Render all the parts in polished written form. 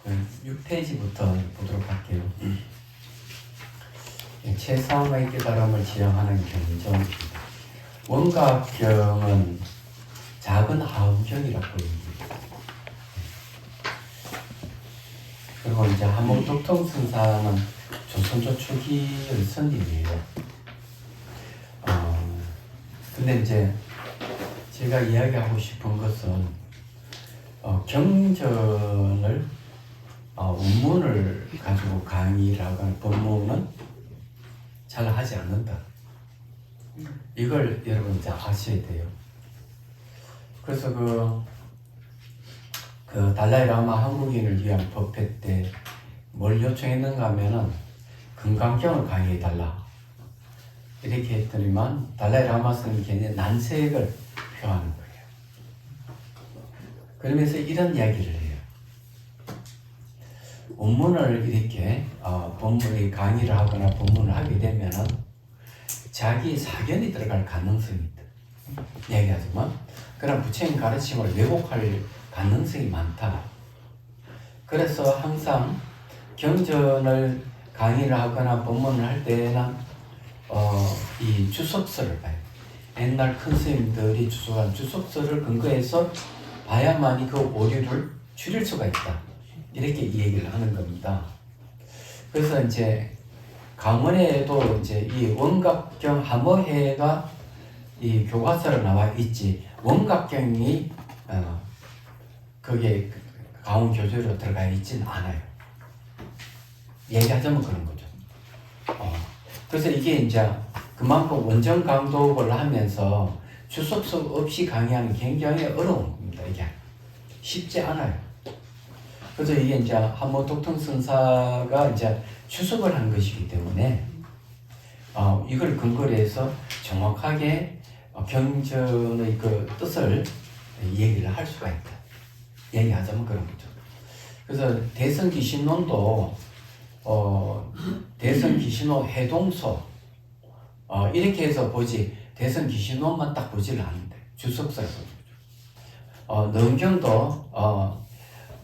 6페이지부터 보도록 할게요. 최상의 깨달음을 지향하는 경전입니다. 원각경은 작은 하음경이라고 합니다. 그리고 이제 한목덕통승사는 조선조 초기의 선임이에요. 근데 이제 제가 이야기하고 싶은 것은 경전을 원문을 가지고 강의를 하거나 법문은 잘 하지 않는다. 이걸 여러분 이제 아셔야 돼요. 그래서 그 달라이라마 한국인을 위한 법회 때 뭘 요청했는가 하면은 금강경을 강의해달라. 이렇게 했더니만 달라이라마 스님께는 난색을 표하는 거예요. 그러면서 이런 이야기를 해요. 원문을 이렇게 법문의 강의를 하거나 법문을 하게 되면은 자기 사견이 들어갈 가능성이 있다. 이야기하지만 그런 부처님 가르침을 왜곡할 가능성이 많다. 그래서 항상 경전을 강의를 하거나 법문을 할 때는 이 주석서를 봐요. 옛날 큰 스님들이 주석한 주석서를 근거해서 봐야만이 그 오류를 줄일 수가 있다. 이렇게 이 얘기를 하는 겁니다. 그래서 이제 강원에도 이제 이 원각경 함어회가 이 교과서로 나와 있지 원각경이 그게 강원 교재로 들어가 있지는 않아요. 얘기하자면 그런 거죠. 그래서 이게 이제 그만큼 원정 강독을 하면서 주석서 없이 강의하는 굉장히 어려운 겁니다. 이게 쉽지 않아요. 그래서 이게 이제 한모독통선사가 이제 추석을 한 것이기 때문에 이걸 근거로 해서 정확하게 경전의 그 뜻을 얘기를 할 수가 있다. 얘기하자면 그런 거죠. 그래서 대성기신론도 대성기신론 해동서 이렇게 해서 보지 대성기신론만 딱 보지를 않는데 주석서를 보죠. 능경도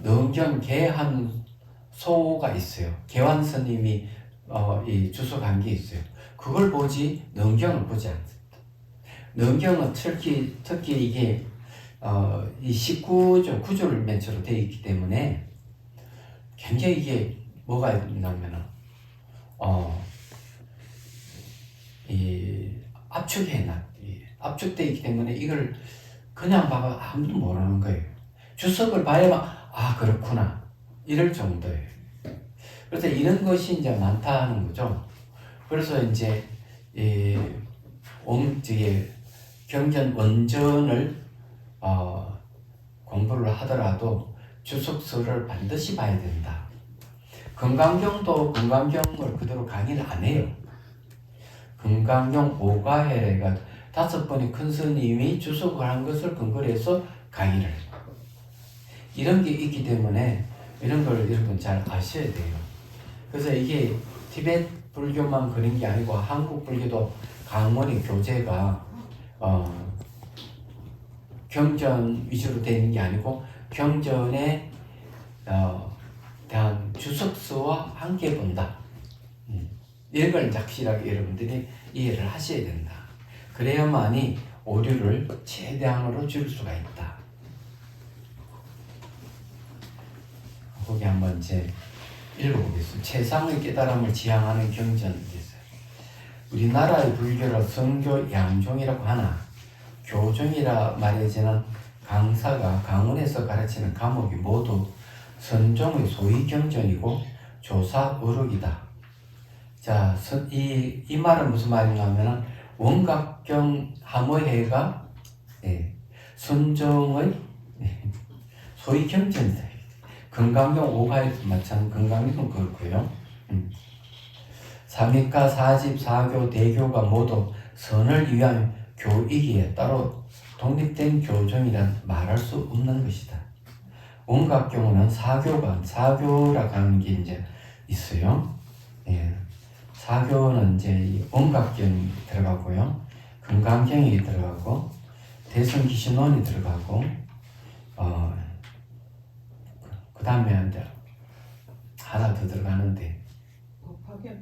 능경 개한소가 있어요. 개환 스님이 이 주석한 게 있어요. 그걸 보지 능경을 보지 않습니다. 능경은 특히 이게 이 19조, 9조를 맨처로 되어 있기 때문에 굉장히 이게 뭐가 있냐면은 이 압축되어 있기 때문에 이걸 그냥 봐도 아무도 모르는 거예요. 주석을 봐야만 그렇구나 이럴 정도예요. 그래서 이런 것이 이제 많다는 거죠. 그래서 이제 경전 원전을 공부를 하더라도 주석서를 반드시 봐야 된다. 금강경도 금강경을 그대로 강의를 안 해요. 금강경 오가해가 5번의 큰 스님이 주석을 한 것을 근거로 해서 강의를 해요. 이런 게 있기 때문에 이런 걸 여러분 잘 아셔야 돼요. 그래서 이게 티베트 불교만 그런 게 아니고 한국 불교도 강원의 교재가 경전 위주로 되는 게 아니고 경전에 대한 주석서와 함께 본다. 이런 걸 확실하게 여러분들이 이해를 하셔야 된다. 그래야만이 오류를 최대한으로 줄일 수가 있다. 거기 한번 이제 읽어보겠습니다. 최상의 깨달음을 지향하는 경전에서 우리나라의 불교를 성교 양종이라고 하나 교종이라 말해지는 강사가 강원에서 가르치는 과목이 모두 선종의 소위 경전이고 조사 의록이다. 자, 이 말은 무슨 말인가 하면은 원각경 함어회가 선종의 소위 경전이다. 금강경 오가에도 마찬가지, 금강경도 그렇고요. 삼위가 사집 사교 대교가 모두 선을 위한 교이기에 따로 독립된 교종이란 말할 수 없는 것이다. 원각경우는 사교라고 하는 게 이제 있어요. 사교는 이제 이 원각경이 들어가고요, 금강경이 들어가고 대성기신론이 들어가고 그 다음에 이제 하나 더 들어가는데. 법화경.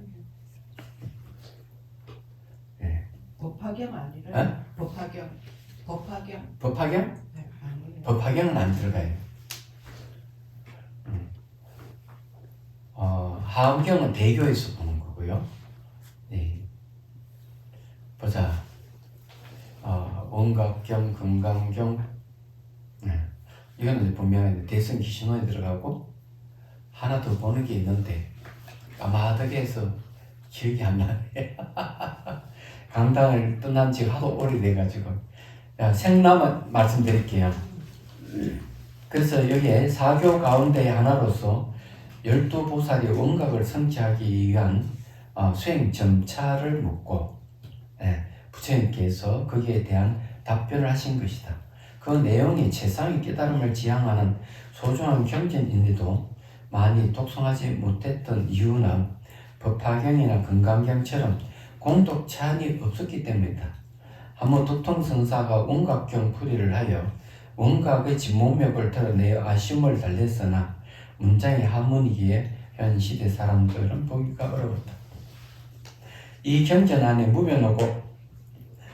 예. 법화경 아니라. 어? 법화경. 법화경. 법화경? 네, 아니에요. 법화경은 안 들어가요. 하엄경은 대교에서 보는 거고요. 네. 보자. 원각경, 금강경. 네. 이거는 분명히 대성 기신원에 들어가고 하나 더 보는 게 있는데 까마득히 해서 기억이 안 나네. 강당을 떠난 지 하도 오래돼가지고 생나만 말씀드릴게요. 그래서 여기에 사교 가운데 하나로서 12보살이 원각을 성취하기 위한 수행 점차를 묻고 부처님께서 거기에 대한 답변을 하신 것이다. 그 내용이 최상의 깨달음을 지향하는 소중한 경전인데도 많이 독송하지 못했던 이유는 법화경이나 금강경처럼 공독 찬이 없었기 때문이다. 한번 도통성사가 원각경 풀이를 하여 원각의 진목력을 드러내어 아쉬움을 달랬으나 문장의 한문이기에 현 시대 사람들은 보기가 어려웠다. 이 경전 안에 무변하고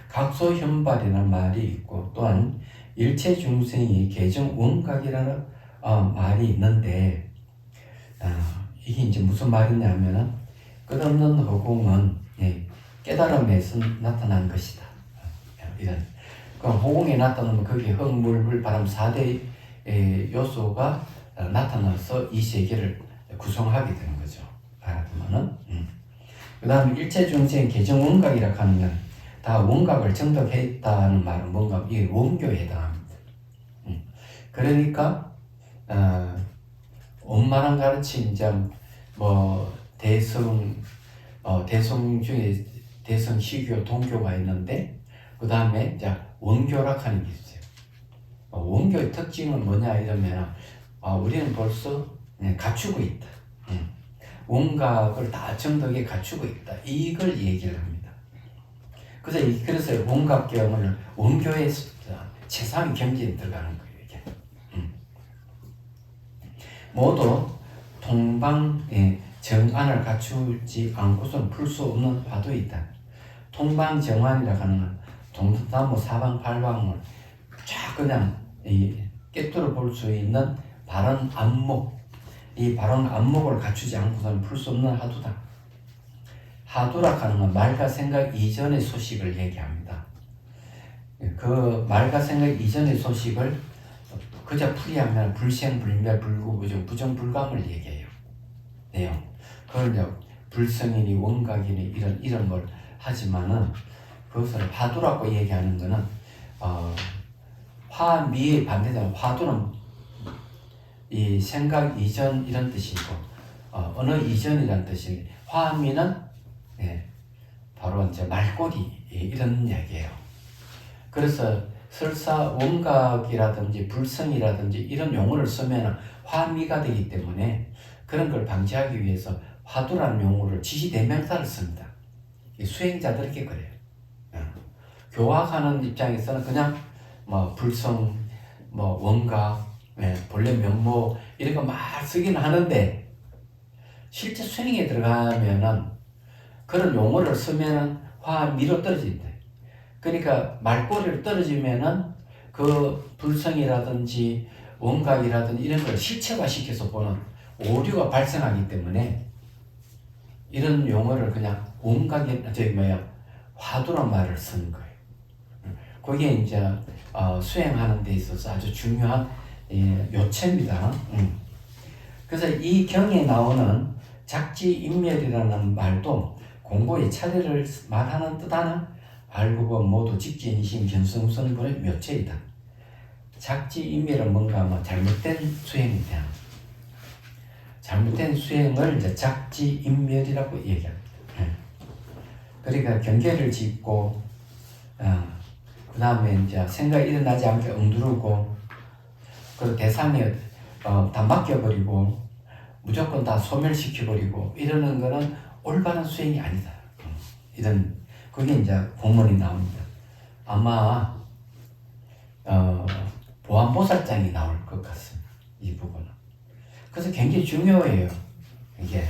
각소현발이라는 말이 있고 또한 일체 중생이 개정 원각이라는 말이 있는데 이게 이제 무슨 말이냐면은 끝없는 허공은 깨달음에서 나타난 것이다. 이런 그럼 허공에 나타나면 거기에 흙, 물, 불, 바람 4대 요소가 나타나서 이 세계를 구성하게 되는 거죠. 말하자면은 그 다음에 일체 중생 개정 원각이라 하는 건 다 원각을 정독했다는 말은 뭔가 이 원교에 해당합니다. 그러니까 원만한 가르침 이제 뭐 대성 중에 대성 시교 동교가 있는데 그 다음에 이제 원교라 하는 게 있어요. 원교의 특징은 뭐냐 이러면 우리는 벌써 갖추고 있다. 원각을 다 정덕에 갖추고 있다. 이걸 얘기를 합니다. 그래서 원각경을 원교의 최상의 경지에 들어가는 거예요. 이게. 모두 통방의 정안을 갖추지 않고서는 풀 수 없는 화두이다. 통방정안이라 하는 건 동서남북 사방팔방을 쫙 그냥 깨뚫어 볼 수 있는 바른 안목, 이 바른 안목을 갖추지 않고서는 풀 수 없는 화두다. 화두라 하는 건 말과 생각 이전의 소식을 얘기합니다. 그 말과 생각 이전의 소식을 그저 풀이하면 불생, 불멸, 불구, 부정, 불감을 얘기해요. 내용. 그걸 이제 불성이니 원각이니 이런 걸 하지만은 그것을 화두라고 얘기하는 거는 화미의 반대잖아요. 화두는 이 생각 이전 이런 뜻이고 언어 이전이라는 뜻인데 화미는 바로 이제 말꼬리 이런 이야기예요. 그래서 설사 원각이라든지 불성이라든지 이런 용어를 쓰면 화미가 되기 때문에 그런 걸 방지하기 위해서 화두라는 용어를 지시대명사를 씁니다. 수행자들에게 그래요. 교학하는 입장에서는 그냥 뭐 불성, 뭐 원각, 본래 명모 이런 거 막 쓰긴 하는데 실제 수행에 들어가면은 그런 용어를 쓰면은 화미로 떨어진다. 그러니까 말꼬리를 떨어지면은 그 불성이라든지 원각이라든지 이런 걸 실체화시켜서 보는 오류가 발생하기 때문에 이런 용어를 그냥 원각이 화두란 말을 쓰는 거예요. 그게 이제 수행하는 데 있어서 아주 중요한 요체입니다. 그래서 이 경에 나오는 작지인멸이라는 말도 공부의 차례를 말하는 뜻하는 알고본 모두 직지인심 견성성분의 묘체이다. 작지인멸은 뭔가 잘못된 수행에 대한 잘못된 수행을 이제 작지인멸이라고 얘기합니다. 그러니까 경계를 짓고 그 다음에 이제 생각이 일어나지 않게 엉두르고 그 대상에 다 맡겨버리고 무조건 다 소멸시켜버리고 이러는 거는 올바른 수행이 아니다. 이런 그게 이제 공문이 나옵니다. 아마 보안보살장이 나올 것 같습니다. 이 부분은. 그래서 굉장히 중요해요. 이게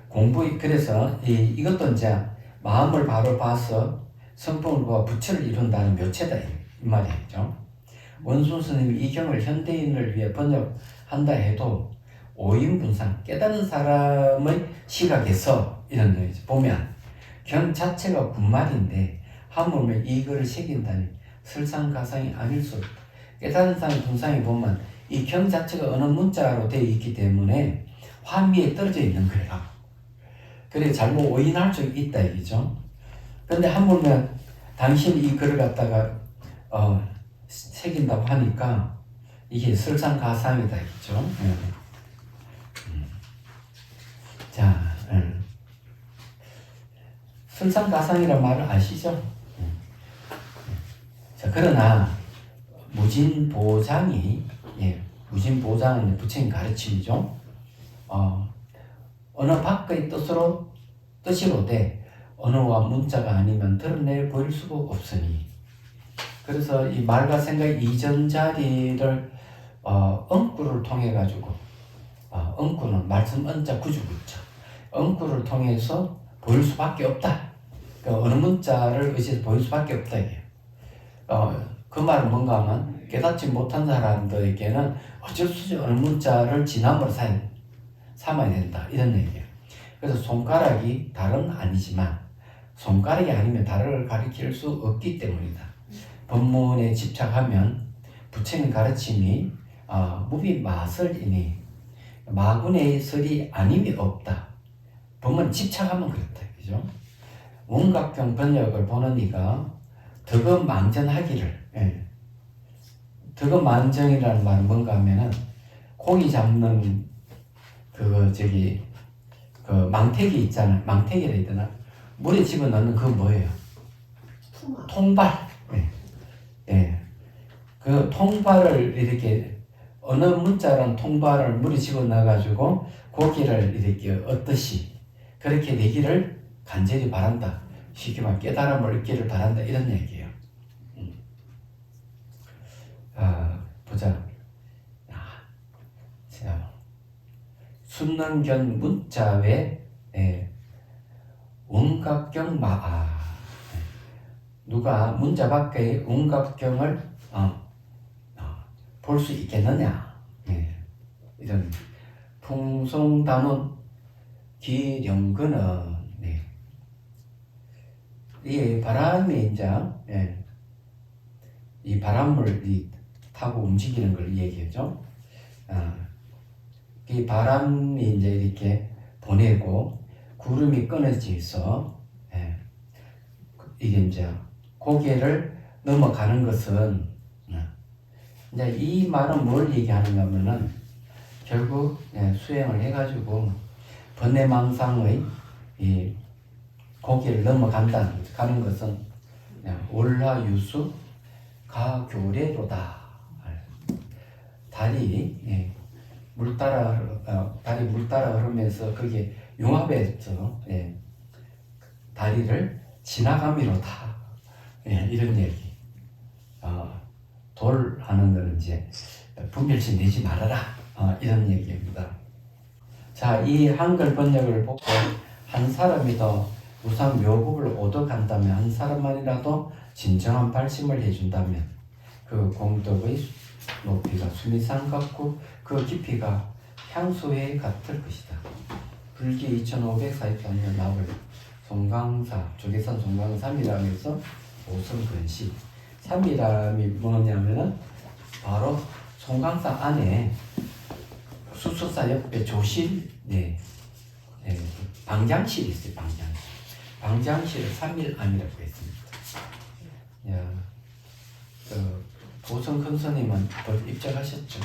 공부 그래서 이것도 이제 마음을 바로 봐서 성품을 보아 부처를 이룬다는 묘체다 이 말이죠. 원순 스님이 이 경을 현대인을 위해 번역한다 해도 오인분상 깨달은 사람의 시각에서 이런 얘기죠. 보면 경 자체가 군말인데 하물며 이 글을 새긴다니 설상가상이 아닐 수 없다. 깨달은 사람의 분상에 보면 이 경 자체가 어느 문자로 되어 있기 때문에 환미에 떨어져 있는 거예요. 그래 잘못 오인할 수 있다 얘기죠. 근데 하물며 당신이 이 글을 갖다가 새긴다고 하니까 이게 설상가상이다 했죠. 자, 설상가상이란 말을 아시죠? 자, 그러나 무진보장이 무진보장은 부처님 가르침이죠. 어느 밖의 뜻이로되 언어와 문자가 아니면 드러내 보일 수가 없으니 그래서 이 말과 생각 이전 자리를 엉구를 통해 가지고 엉구는 말씀 언자 구주구자 엉구를 통해서 보일 수밖에 없다. 그러니까 어느 문자를 의지해서 보일 수밖에 없다 이게. 그 말은 뭔가 하면 깨닫지 못한 사람들에게는 어쩔 수 없이 어느 문자를 지남으로 삼아야 된다 이런 얘기예요. 그래서 손가락이 달은 아니지만 손가락이 아니면 달을 가리킬 수 없기 때문이다. 법문에 집착하면 부처님 가르침이 무비마설이니 마군의 설이 아님이 없다. 법문 집착하면 그렇다. 그죠? 원각경 번역을 보는 이가 덕업망전하기를 덕업망정이라는 말은 뭔가 하면은 고기 잡는 그 망태기 있잖아요. 망태기라 해야 되나? 물에 집어넣는 그거 뭐예요? 통발. 그 통발을 이렇게 어느 문자란 통발을 물에 집어넣어가지고 고기를 이렇게 얻듯이 그렇게 되기를 간절히 바란다. 쉽게 말 깨달음을 얻기를 바란다 이런 얘기예요. 보자. 자, 순능견 문자외 원각경 누가 문자 밖의 원각경을 볼 수 있겠느냐? 이런 풍송단원 기령근은 이 바람이 이제 이 바람을 타고 움직이는 걸 얘기하죠. 이 바람이 이제 이렇게 보내고 구름이 끊어져서 이게 이제 고개를 넘어가는 것은 이제 이 말은 뭘 얘기하는가 하면은 결국 수행을 해가지고 번뇌망상의 이 고개를 넘어간다는 거죠. 가는 것은 올라유수 가교례로다. 달이 물 따라 흐르면서 그게 융합해서 다리를 지나감이로다. 이런 얘기. 돌 하는 거는 이제 분별심 내지 말아라. 이런 얘기입니다. 자, 이 한글 번역을 보고 한 사람이 더 우상 묘법을 오덕한다면 한 사람만이라도 진정한 발심을 해준다면 그 공덕의 높이가 수미산 같고 그 깊이가 향수에 같을 것이다. 불기 2544년 나올 송강사 조계산 송강 삼이람에서 오성근시 삼이람이 뭐냐면은 바로 송강사 안에 수수사 옆에 조실 방장실이 있어요. 방장실을 삼일암이라고 했습니다. 도성 큰 스님은 입장하셨죠.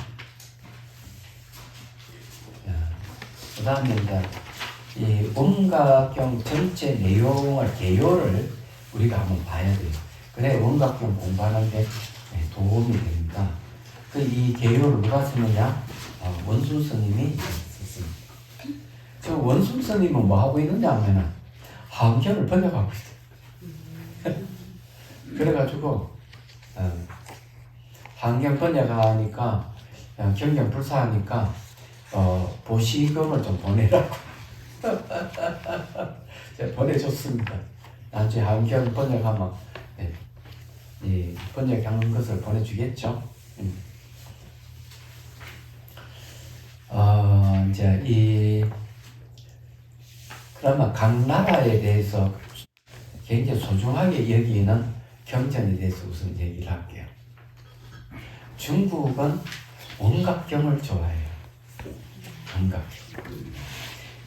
그 다음에 이제 이 원각경 전체 내용을 개요를 우리가 한번 봐야 돼요. 그래 원각경 공부하는데 도움이 됩니다. 이 개요를 누가 쓰느냐? 원순 스님이 썼습니다. 저 원순 스님은 뭐 하고 있느냐 하면은 한경을 번역하고 있어요. 그래가지고 한경 번역하니까 경경 불사하니까 보시금을 좀 보내라고 제가 보내줬습니다. 나중에 한경 번역하면 네, 이 번역한 것을 보내주겠죠. 이제 그러면 각 나라에 대해서 굉장히 소중하게 여기는 경전에 대해서 우선 얘기를 할게요. 중국은 원각경을 좋아해요. 원각경.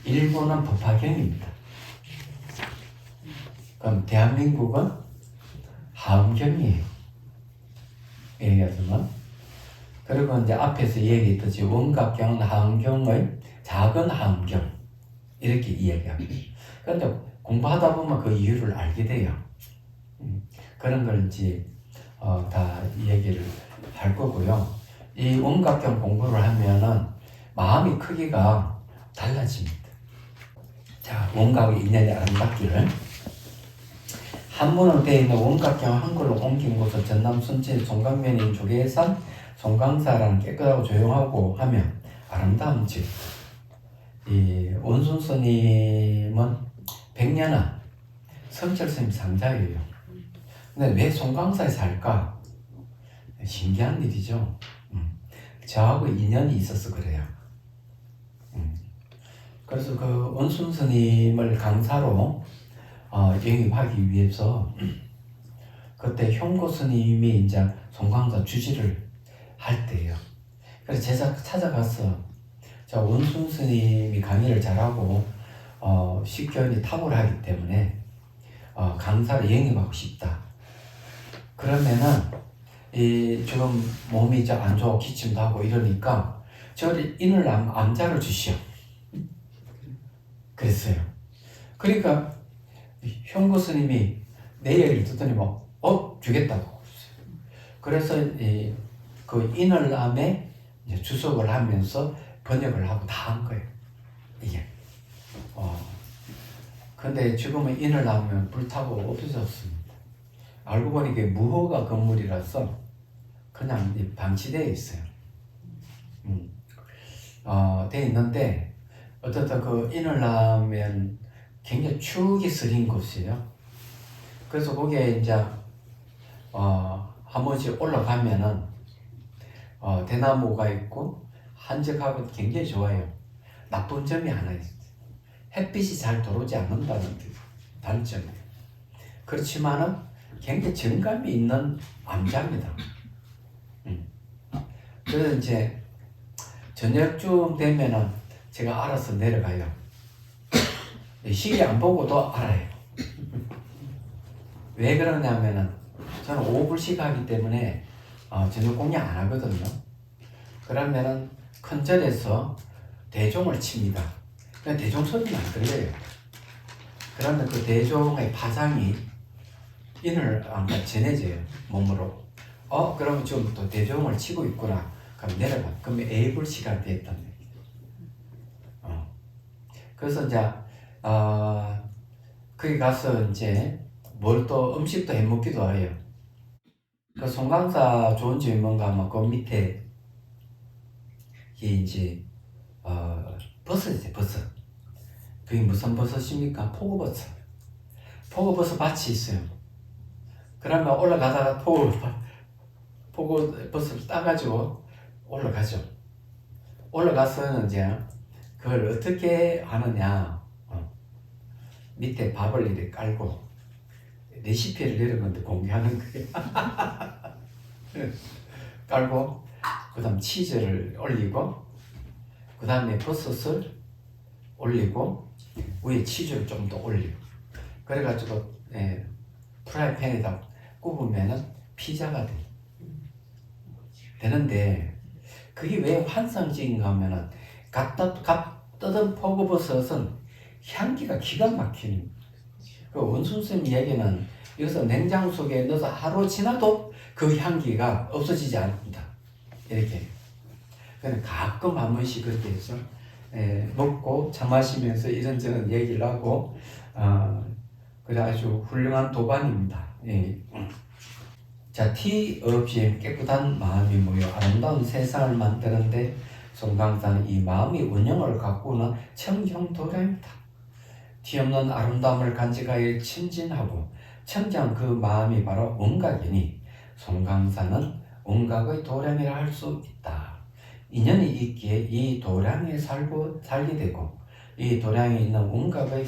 일본은 법화경입니다. 그럼 대한민국은 하음경이에요. 얘기하자면. 그리고 이제 앞에서 얘기했듯이 원각경은 하음경의 작은 하음경. 이렇게 이야기합니다. 그런데 공부하다 보면 그 이유를 알게 돼요. 그런 걸 이제 다 얘기를 할 거고요. 이 원각경 공부를 하면은 마음의 크기가 달라집니다. 자, 원각의 인연이 아름답기를. 한문으로 되어 있는 원각경을 한글로 옮긴 곳은 전남 순천 송강면인 조계산 송강사라는 깨끗하고 조용하고 하며 아름다운 집. 이 원순 스님은 백년아 성철 스님 상자예요. 근데 왜 송강사에 살까? 신기한 일이죠. 저하고 인연이 있어서 그래요. 그래서 그 원순 스님을 강사로 영입하기 위해서 그때 형고 스님이 이제 송강사 주지를 할 때예요. 그래서 제가 찾아가서 자, 원순 스님이 강의를 잘하고 식견이 탁월하기 때문에 강사를 영입하고 싶다. 그러면은 지금 몸이 좀 안 좋고 기침도 하고 이러니까 저를 인을 암자를 주시오. 그랬어요. 그러니까 형고 스님이 내 얘기를 듣더니 주겠다고. 그래서 그 인을암에 주석을 하면서 번역을 하고 다 한 거예요. 이게. 근데 지금은 인을암은 불타고 없어졌습니다. 알고 보니 이게 무허가 건물이라서 그냥 방치되어 있어요. 돼 있는데 어쨌든 그 인을암은 굉장히 추억이 서린 곳이에요. 그래서 거기에 이제 한 번씩 올라가면은 대나무가 있고 한적하고 굉장히 좋아요. 나쁜 점이 하나 있어요. 햇빛이 잘 들어오지 않는다는 단점이에요. 그렇지만은 굉장히 정감이 있는 암자입니다. 그래서 이제 저녁쯤 되면은 제가 알아서 내려가요. 시계 안 보고도 알아요. 왜 그러냐면은 저는 오후불식 하기 때문에 저녁 공양 안 하거든요. 그러면은 큰 절에서 대종을 칩니다. 그냥 대종 소리는 안 들려요. 그러면 그 대종의 파장이 인을 전해져요. 몸으로. 그러면 지금 또 대종을 치고 있구나. 그럼 내려가. 그러면 애불시가 됐단 말이에요. 그래서 이제 거기 가서 이제 뭘 또 음식도 해 먹기도 해요. 그 송강사 좋은 점이 뭔가 하면 그 밑에 이제 버섯이죠, 버섯. 그게 무슨 버섯입니까? 포고버섯. 포고버섯 밭이 있어요. 그러면 올라가다가 포고버섯을 따가지고 올라가죠. 올라가서는 이제 그걸 어떻게 하느냐. 밑에 밥을 이렇게 깔고 레시피를 내려놓는데 공개하는 거예요. 깔고 그 다음 치즈를 올리고 그 다음에 버섯을 올리고 위에 치즈를 좀 더 올리고 그래가지고 프라이팬에다 굽으면은 피자가 되는데 그게 왜 환상적인가 하면은 갓 뜯은 포고버섯은 향기가 기가 막히는 그 원순쌤 이야기는 여기서 냉장 속에 넣어서 하루 지나도 그 향기가 없어지지 않는다. 이렇게. 그냥 가끔 한 번씩 그렇게 해서 먹고 차 마시면서 이런저런 얘기를 하고 그래 아주 훌륭한 도반입니다. 자, 티 없이 깨끗한 마음이 모여 아름다운 세상을 만드는데 송강사는 이 마음이 원형을 가꾸는 청정 도량이다. 티없는 아름다움을 간직하여 친진하고 청정 그 마음이 바로 원각이니 송강사는 원각의 도량이라 할 수 있다. 인연이 있기에 이 도량에 살게 되고 이 도량에 있는 원각의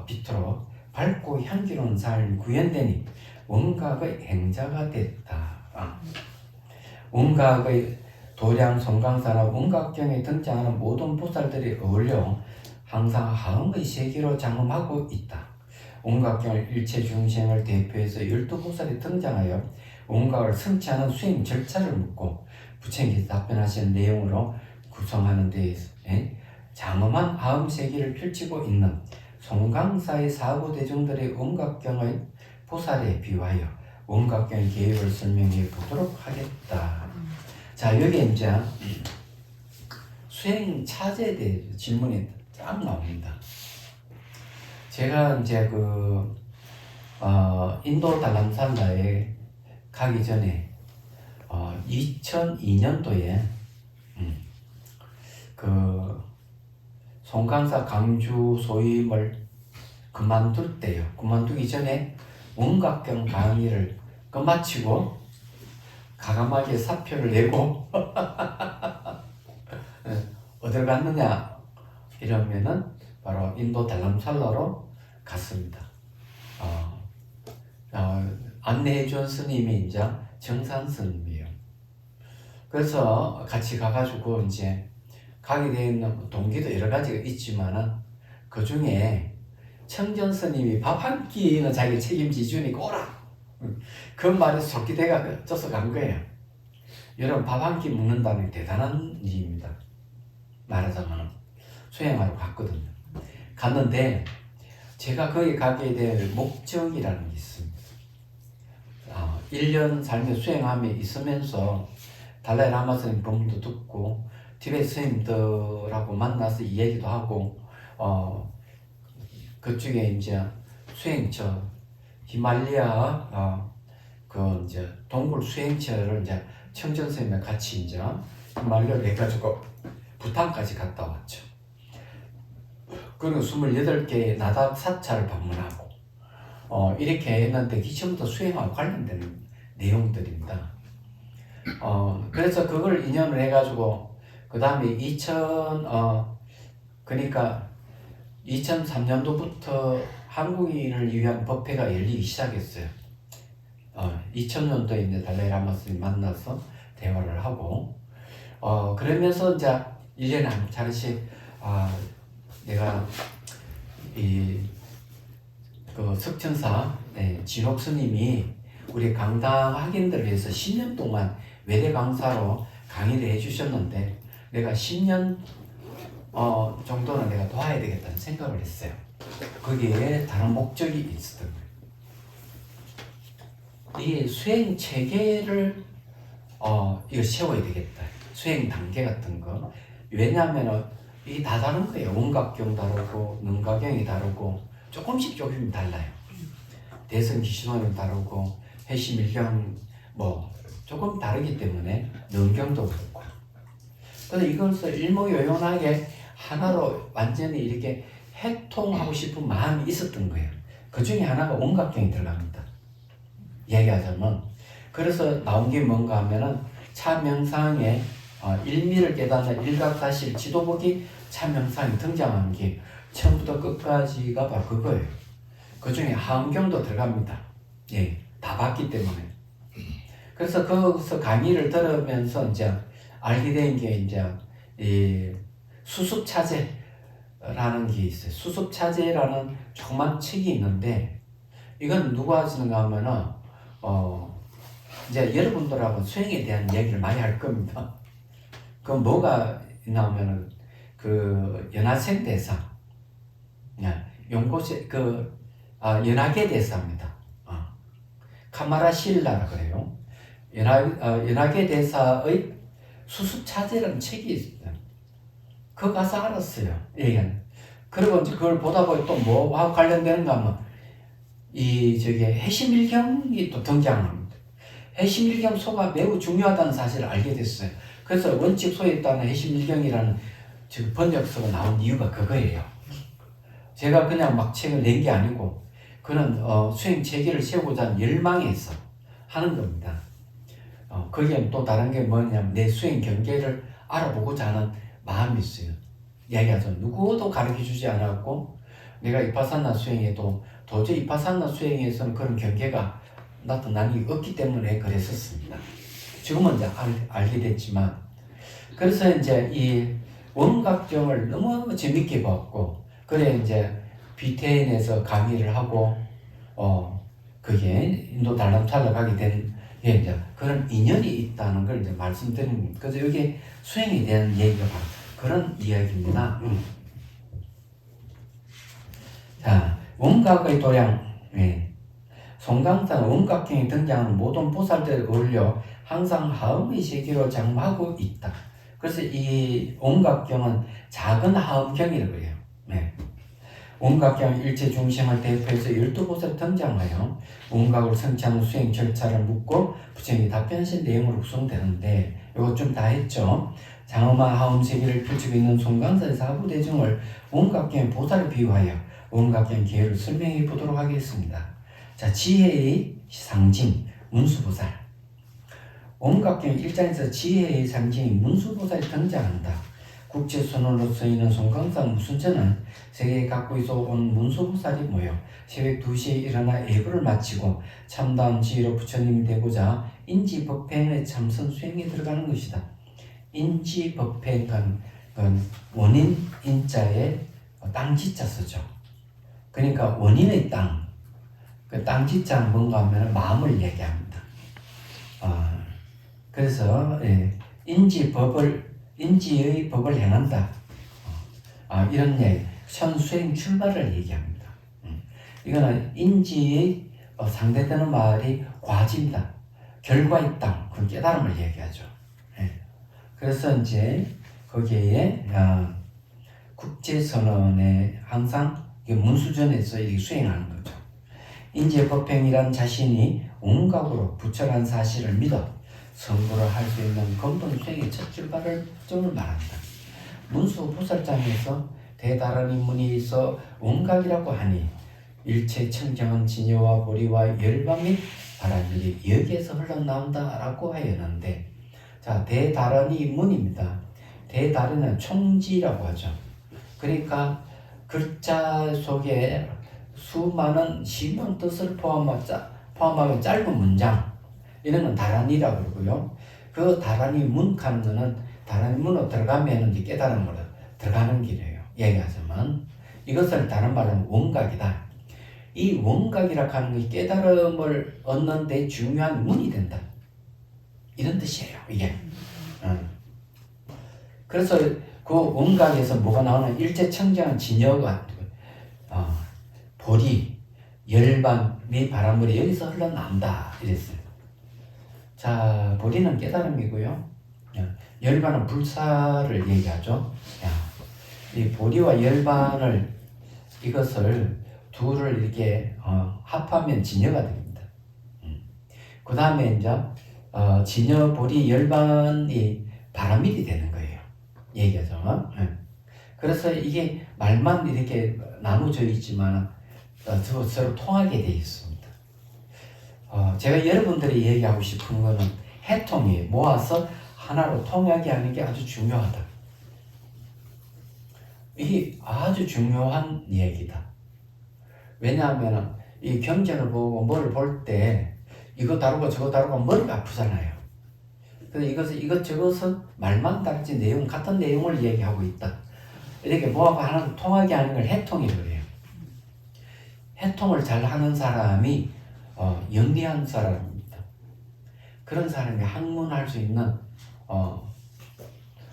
빛으로 밝고 향기로운 삶이 구현되니 원각의 행자가 됐다. 원각의 도량 송강사나 원각경에 등장하는 모든 보살들이 어울려 항상 하음의 세계로 장엄하고 있다. 원각경을 일체 중생을 대표해서 12보살이 등장하여 원각을 성취하는 수행 절차를 묻고 부처님께서 답변하신 내용으로 구성하는 데에 장엄한 하음 세계를 펼치고 있는 송강사의 사부대중들의 원각경의 보살에 비유하여 원각경 계율을 설명해 보도록 하겠다. 자, 여기 이제 수행 차제에 대해서 질문이 쫙 나옵니다. 제가 이제 인도 달람살라에 가기 전에 2002년도에 송강사 강주 소임을 그만둘 때요. 그만두기 전에 원각경 강의를 끝마치고 가감하게 사표를 내고 어디를 갔느냐 이러면은 바로 인도 달람살라로 갔습니다. 안내해 준 스님이 이제 정산 스님이에요. 그래서 같이 가가지고 이제 가게 되는 동기도 여러 가지가 있지만은 그 중에 청전 스님이 밥 한 끼는 자기 책임지 주니까 오라. 그 말에 속기대가 쪄서 간 거예요. 여러분 밥 한 끼 먹는다는 게 대단한 일입니다. 말하자면 수행하러 갔거든요. 갔는데 제가 거기 가게 될 목적이라는 게 있습니다. 1년 살며 수행함에 있으면서 달라이 라마 스님 법문도 듣고 티베트 스님들하고 만나서 이야기도 하고 그쪽에 이제 수행처 히말리아 이제 동굴 수행처를 이제 청전 스님과 같이 이제 히말리아를 해가지고 부탄까지 갔다 왔죠. 그리고 28개의 나답 사찰을 방문하고 이렇게 했는데 기초부터 수행하고 관련되는 내용들입니다. 그래서 그걸 인연을 해가지고 그 다음에 그러니까 2003년도부터 한국인을 위한 법회가 열리기 시작했어요. 2000년도에 이제 달라이 라마 스님 만나서 대화를 하고 그러면서 이제 1년에 한 차례씩 내가 그 석천사 진옥 스님이 우리 강당 학인들을 위해서 10년 동안 외래 강사로 강의를 해주셨는데 내가 10년 정도는 내가 도와야 되겠다는 생각을 했어요. 거기에 다른 목적이 있었던 거예요. 이 수행 체계를 이거 세워야 되겠다. 수행 단계 같은 거. 왜냐하면 이게 다 다른 거예요. 원각경 다르고 능가경이 다르고 조금씩 달라요. 대성기신호는 다르고 해시밀경 뭐 조금 다르기 때문에 능경도 그렇고. 그래서 이것을 일목요연하게 하나로 완전히 이렇게 해통하고 싶은 마음이 있었던 거예요. 그 중에 하나가 원각경이 들어갑니다. 얘기하자면 그래서 나온 게 뭔가 하면은 차명상에 일미를 깨닫는 일각사실 지도복이 차명상에 등장하는 게 처음부터 끝까지가 바로 그거예요. 그 중에 하음경도 들어갑니다. 예, 다 봤기 때문에. 그래서 거기서 강의를 들으면서 이제 알게 된 게 이제 이 수습차제라는 게 있어요. 수습차제라는 조그만 책이 있는데 이건 누가 쓰는가 하면은 이제 여러분들하고 수행에 대한 얘기를 많이 할 겁니다. 그 뭐가 있나 하면은 그 연하생 대사, 연고세 연하계 대사입니다. 카마라 실라라 그래요. 연하계 대사의 수습차제라는 책이 있어요. 그거 가서 알았어요. 그리고 이제 그걸 보다 보니 또 뭐하고 관련되는가 하면 해시밀경이 또 등장합니다. 해심일경 소가 매우 중요하다는 사실을 알게 됐어요. 그래서 원칙 소에 따른 해심일경이라는 지금 번역서가 나온 이유가 그거예요. 제가 그냥 막 책을 낸 게 아니고 그런 수행 체계를 세우고자 하는 열망에서 하는 겁니다. 거기에 또 다른 게 뭐냐면 내 수행 경계를 알아보고자 하는 마음이 있어요. 이야기하죠. 누구도 가르쳐주지 않았고 내가 이파사나 수행에도 도저히 이파사나 수행에서는 그런 경계가 나타나는 게 없기 때문에 그랬었습니다. 지금은 이제 알게 됐지만 그래서 이제 이 원각경을 너무 재밌게 봤고 그래 이제 비태인에서 강의를 하고 그게 인도 달람살로 가게 된 게 이제 그런 인연이 있다는 걸 이제 말씀드리는 겁니다. 그래서 여기 수행에 대한 얘기가 바로 그런 이야기입니다. 자, 원각의 도량. 송강산 원각경에 등장하는 모든 보살들을 어울려 항상 하음의 세계로 장마하고 있다. 그래서 이 원각경은 작은 하음경이라고 해요. 원각경 일체 중심을 대표해서 12보살이 등장하여 원각을 성취하는 수행 절차를 묻고 부처님이 답변하신 내용으로 구성되는데 이거 좀 다 했죠. 장엄한 하음 세계를 펼치고 있는 송강산 사부대중을 원각경의 보살을 비유하여 원각경 기회를 설명해 보도록 하겠습니다. 자, 지혜의 상징 문수보살. 원각경 1장에서 지혜의 상징인 문수보살이 등장한다. 국제선언으로 쓰이는 송강산 무순전은 세계 각국에서 온 문수보살이 모여 새벽 2시에 일어나 예불을 마치고 참다운 지혜로 부처님이 되고자 인지법행의 참선 수행에 들어가는 것이다. 인지법행은 원인 인자에 땅지자 쓰죠. 그러니까 원인의 땅, 그 땅지자는 뭔가 하면 마음을 얘기합니다. 그래서 인지의 법을 행한다. 이런 얘기, 선수행 출발을 얘기합니다. 이거는 인지의 상대되는 말이 과지입니다. 결과의 땅, 그 깨달음을 얘기하죠. 그래서 이제 거기에 국제선언에 항상 문수전에서 수행하는 거죠. 인지법행이란 자신이 온각으로 부처란 사실을 믿어 성불을 할 수 있는 검돈 수행의 첫 출발을 점을 말한다. 문수보살장에서 대다른 인문이 있어 온각이라고 하니 일체 청정한 진여와 보리와 열반 및 바람들이 여기에서 흘러나온다라고 하였는데, 자, 대다른이 인문입니다. 대다른은 총지라고 하죠. 그러니까 글자 속에 수많은 심한 뜻을 포함하면 짧은 문장, 이런 건 다란이라고 그러고요. 그 다란이 문하는 거는 다란이 문으로 들어가면 이제 깨달음으로 들어가는 길이에요. 얘기하자면 이것을 다른 말로 하면 원각이다. 이 원각이라고 하는 것이 깨달음을 얻는 데 중요한 문이 된다. 이런 뜻이에요, 이게. 그래서 그 원각에서 뭐가 나오는 일체 청정한 진여가 보리, 열반 및 바람물이 여기서 흘러나온다 이랬어요. 자, 보리는 깨달음이고요. 열반은 불사를 얘기하죠. 이 보리와 열반을 이것을 둘을 이렇게 합하면 진여가 됩니다. 그 다음에 이제 진여, 보리, 열반이 바람밀이 되는 거예요. 얘기하죠. 그래서 이게 말만 이렇게 나눠져 있지만 서로 통하게 되어 있습니다. 제가 여러분들이 얘기하고 싶은 거는 해통이에요. 모아서 하나로 통하게 하는 게 아주 중요하다. 이게 아주 중요한 얘기다. 왜냐하면 이 경전을 보고 뭐를 볼 때 이거 다루고 저거 다루고 머리가 아프잖아요. 그래서 이것저것은 말만 다르지 내용 같은 내용을 얘기하고 있다. 이렇게 모아서 하나로 통하게 하는 걸 해통이라고 해요. 해통을 잘 하는 사람이 영리한 사람입니다. 그런 사람이 학문할 수 있는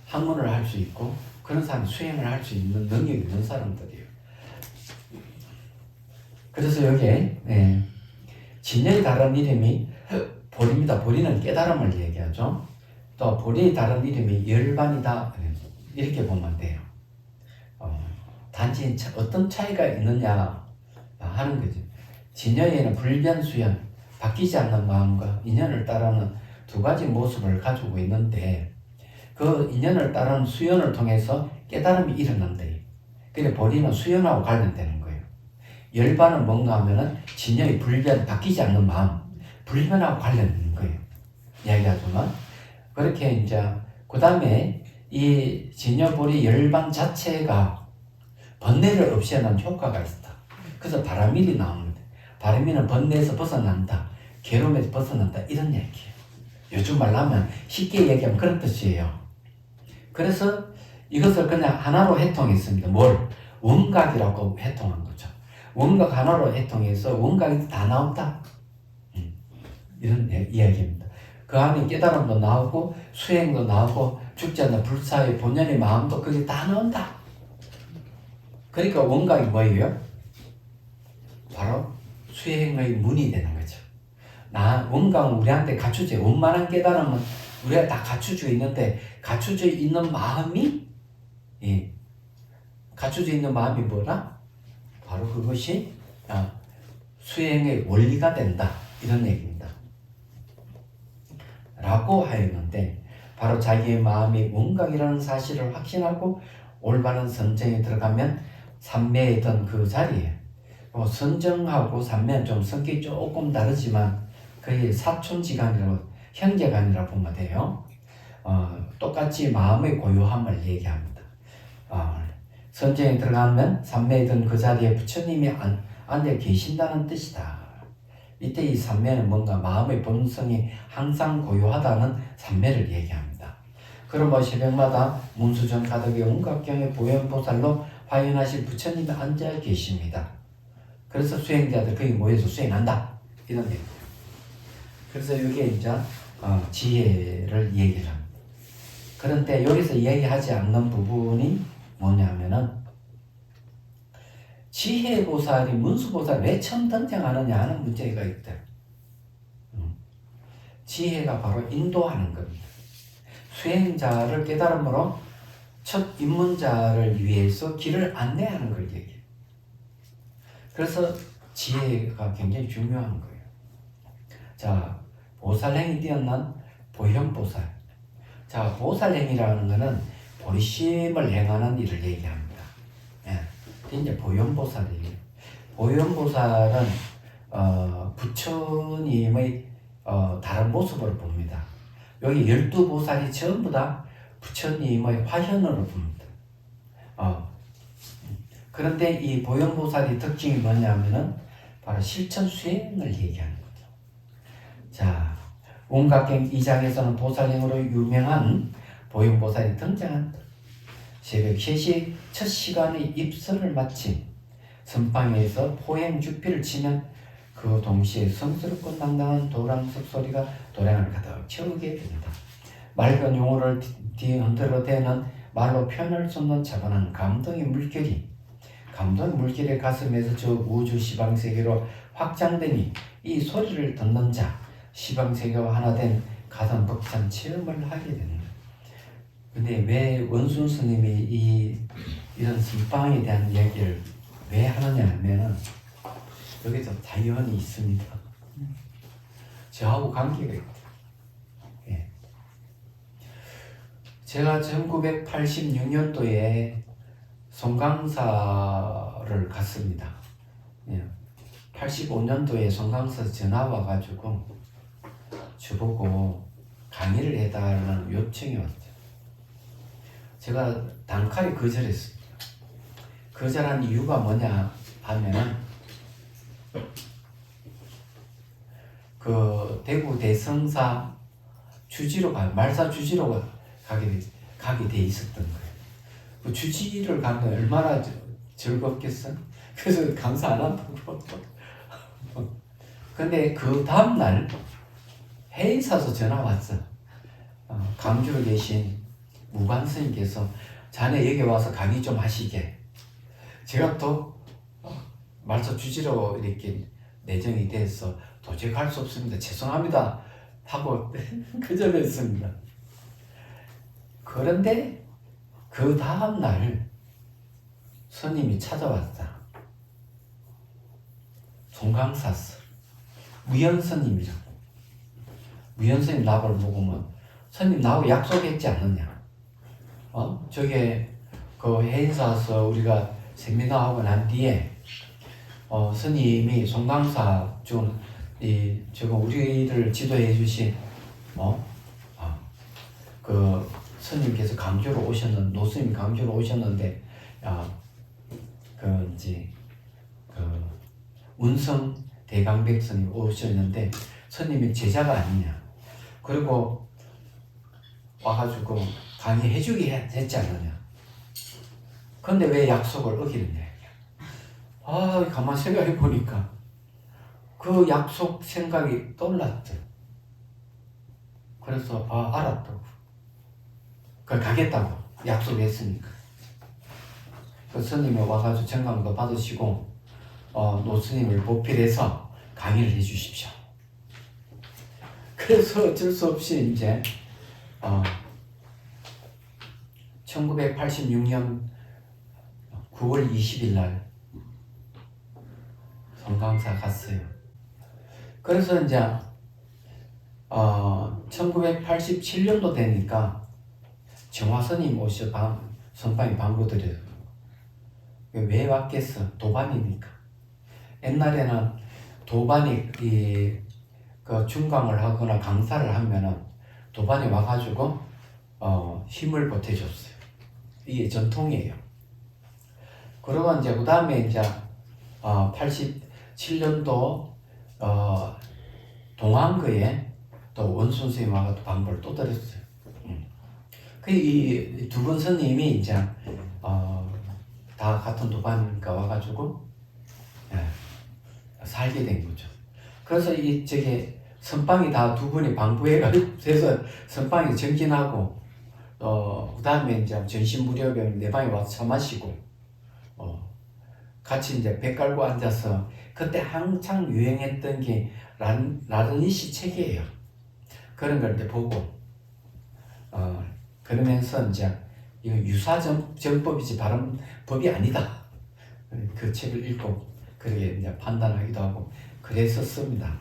학문을 할 수 있고 그런 사람이 수행을 할 수 있는 능력이 있는 사람들이에요. 그래서 여기에 진여의 다른 이름이 보리입니다. 보리는 깨달음을 얘기하죠. 또 보리의 다른 이름이 열반이다. 이렇게 보면 돼요. 단지 어떤 차이가 있느냐 하는 거죠. 진여에는 불변수연, 바뀌지 않는 마음과 인연을 따르는 두 가지 모습을 가지고 있는데 그 인연을 따르는 수연을 통해서 깨달음이 일어난다. 그래 본인은 수연하고 관련되는 거예요. 열반은 뭔가 하면은 진여의 불변, 바뀌지 않는 마음, 불변하고 관련되는 거예요. 이야기하지만 그렇게 이제 그 다음에 이 진여불이 열반 자체가 번뇌를 없애는 효과가 있다. 그래서 바람일이 나옵니다. 바람일은 번뇌에서 벗어난다, 괴로움에서 벗어난다 이런 얘기예요. 요즘 말로 하면 쉽게 얘기하면 그런 뜻이에요. 그래서 이것을 그냥 하나로 해통했습니다. 뭘? 원각이라고 해통한 거죠. 원각 하나로 해통해서 원각이 다 나온다. 이런 이야기입니다. 그 안에 깨달음도 나오고 수행도 나오고 죽지 않는 불사의 본연의 마음도 그게 다 나온다. 그러니까 원각이 뭐예요? 바로 수행의 문이 되는 거죠. 원각은 우리한테 갖추지. 원만한 깨달음은 우리가 다 갖추져 있는데 갖추져 있는 마음이 갖추져 있는 마음이 뭐라? 바로 그것이 수행의 원리가 된다. 이런 얘기입니다. 라고 하였는데 바로 자기의 마음이 원각이라는 사실을 확신하고 올바른 선정에 들어가면 삼매에 있던 그 자리에 선정하고 삼매는 좀 성격이 조금 다르지만 거의 사촌지간이라고 형제간이라고 보면 돼요. 똑같이 마음의 고요함을 얘기합니다. 선정에 들어가면 삼매에 있던 그 자리에 부처님이 앉아 계신다는 뜻이다. 이때 이 삼매는 뭔가 마음의 본성이 항상 고요하다는 삼매를 얘기합니다. 그럼 새벽마다 문수전 가득의 온각경의 보현보살로 화연하실 부처님이 앉아 계십니다. 그래서 수행자들 거기 모여서 수행한다. 이런 얘기예요. 그래서 이게 이제 지혜를 얘기를 합니다. 그런데 여기서 이야기하지 않는 부분이 뭐냐면은 지혜보살이 문수보살 왜 처음 등장하느냐 하는 문제가 있다. 지혜가 바로 인도하는 겁니다. 수행자를 깨달음으로 첫 입문자를 위해서 길을 안내하는 걸 얘기해요. 그래서 지혜가 굉장히 중요한 거예요. 자, 보살행이 뛰어난 보현보살. 자, 보살행이라는 것은 보리심을 행하는 일을 얘기합니다. 이제 보현보살이에요. 보현보살은 부처님의 다른 모습으로 봅니다. 여기 12보살이 전부 다 부처님의 화현으로 봅니다. 그런데 이 보현보살의 특징이 뭐냐면은 바로 실천 수행을 얘기하는 거죠. 자, 온각경 2장에서는 보살행으로 유명한 보현보살이 등장한다. 새벽 3시 첫 시간의 입설을 마친 선방에서 포행 주피를 치면 그 동시에 성스럽고 당당한 도랑석 소리가 도량을 가득 채우게 된다. 맑은 용어를 흔들어대는 말로 표현할 수 없는 차분한 감동의 물결이 가슴에서 저 우주 시방세계로 확장되니 이 소리를 듣는 자 시방세계와 하나 된 가슴 벅찬 체험을 하게 됩니다. 근데 왜 원순 스님이 이런 선방에 대한 얘기를 왜 하느냐 하면은 여기서 자연이 있습니다. 저하고 관계가 있다. 예. 제가 1986년도에 송강사를 갔습니다. 예. 85년도에 송강사에서 전화 와가지고 저보고 강의를 해달라는 요청이 왔죠. 제가 단칼에 거절했습니다. 거절한 이유가 뭐냐 하면은 그 대구 대성사 주지로 말사 주지로 가게 돼 있었던 거예요. 그 주지를 가는 게 얼마나 즐겁겠어? 그래서 강사 안 한다고. 근데 그 다음날 회의사서 전화 왔어. 강주로 계신 무관 스님께서 자네 여기 와서 강의 좀 하시게. 제가 또 말사 주지로 이렇게 내정이 돼서 도저히 갈 수 없습니다. 죄송합니다. 하고 거절했습니다. 그런데 그 다음날 스님이 찾아왔다. 송강사스. 무연스님이라고. 무연스님 나를 보고면 스님 나하고 약속했지 않느냐. 저게 그 해인사에서 우리가 세미나 하고 난 뒤에 스님이 송강사 지금 우리를 지도해 주신 그 스님께서 강주로 오셨는 노스님이 강주로 오셨는데 운성 대강백 스님 오셨는데 스님이 제자가 아니냐. 그리고 와가지고 강의해주기 했지 않느냐. 근데 왜 약속을 어기느냐. 가만 생각해 보니까 그 약속 생각이 떠올랐죠. 그래서 알았다고. 그걸 가겠다고 약속했으니까. 그 스님이 와가지고 정강도 받으시고 노스님을 보필해서 강의를 해주십시오. 그래서 어쩔 수 없이 이제 1986년 9월 20일 날 송강사 갔어요. 그래서 이제 1987년도 되니까 정화스님 오셔 선방에 방구드려요. 왜 왔겠어? 도반이니까. 옛날에는 도반이 그 중강을 하거나 강사를 하면은 도반이 와가지고 힘을 보태줬어요. 이게 전통이에요. 그러고 이제 그 다음에 이제 87년도 동안거에 또 원순스님 와가 또 방법을 또 들었어요. 이 두 분 스님이 이제 다 같은 도반이니까 와가지고 살게 된 거죠. 그래서 선방이 다 두 분이 방부해가지고 그래서 선방이 정진하고 그 다음에 이제 전신 무렵에 내 방에 와서 차 마시고 같이 이제 배 깔고 앉아서 그때 한창 유행했던 게 라르니시 책이에요. 그런 걸 이제 보고 그러면서 이제 이거 유사정법이지 바른 법이 아니다. 그 책을 읽고 그렇게 이제 판단하기도 하고 그랬었습니다.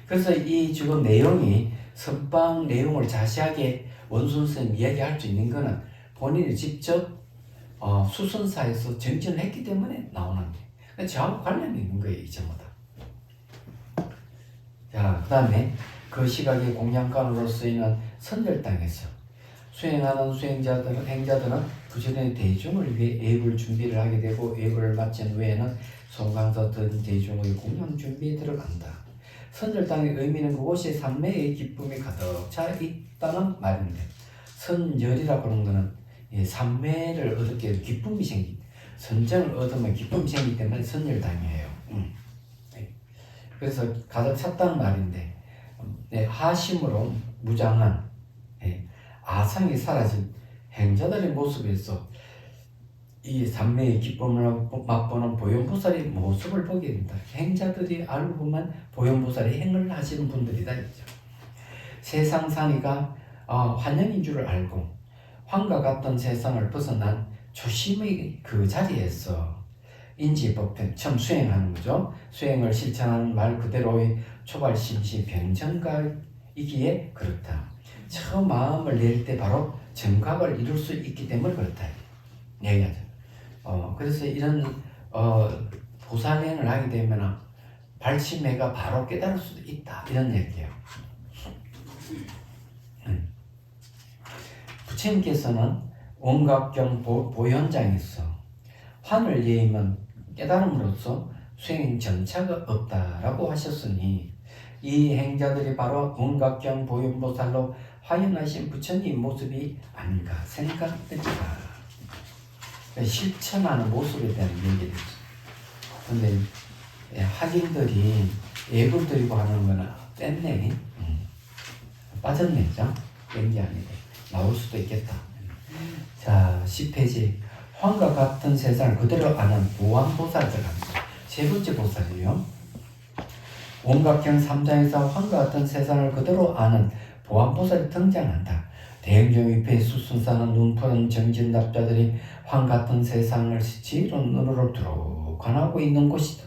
그래서 이 지금 내용이 선방 내용을 자세하게 원순스님 이야기할 수 있는 거는 본인이 직접 수선사에서 정진을 했기 때문에 나오는 거예요. 저하고 관련이 있는 거예요, 이 전부 다. 자, 그 다음에 그 시각의 공양간으로 쓰이는 선열당에서 수행하는 행자들은 그전에 대중을 위해 예불 준비를 하게 되고 예불을 마친 후에는 송강사 등 대중의 공양 준비에 들어간다. 선열당의 의미는 그곳에 삼매의 기쁨이 가득 차 있다는 말입니다. 선열이라고 하는 것은 삼매를 얻게 해서 기쁨이 선정을 얻으면 기쁨이 생기기 때문에 선열당이에요. 그래서 가득 찼다는 말인데 하심으로 무장한 아상이 사라진 행자들의 모습에서 이 삼매의 기쁨을 맛보는 보현보살의 모습을 보게 된다. 행자들이 알고 보면 보현보살의 행을 하시는 분들이다 했죠. 세상산이가 환영인 줄을 알고 환과 같은 세상을 벗어난 조심의 그 자리에서 인지법행 처음 수행하는 거죠. 수행을 실천하는 말 그대로의 초발심시 병정각이기에 그렇다. 처음 마음을 낼 때 바로 정각을 이룰 수 있기 때문에 그렇다. 얘기하죠. 그래서 이런 보살행을 하게 되면 발심해가 바로 깨달을 수도 있다. 이런 얘기예요. 부처님께서는 온각경 보현장에서 환을 예임은 깨달음으로써 수행 전차가 없다라고 하셨으니 이 행자들이 바로 온각경 보현보살로 화연하신 부처님 모습이 아닌가 생각됩니다. 실천하는 모습에 대한 얘기를 했어요. 근데 학인들이 예불 드리고 하는 거는 뺐네. 빠졌네. 뺀 게 아니고 나올 수도 있겠다. 자, 10페이지. 환과 같은 세상을 그대로 아는 보안보살 들어갑니다. 세 번째 보살이에요. 온각경 3장에서 환과 같은 세상을 그대로 아는 보안보살이 등장한다. 대행정위패 수순사는 눈푸른 정진납자들이 환 같은 세상을 지혜로운 눈으로 두루 관하고 있는 곳이다.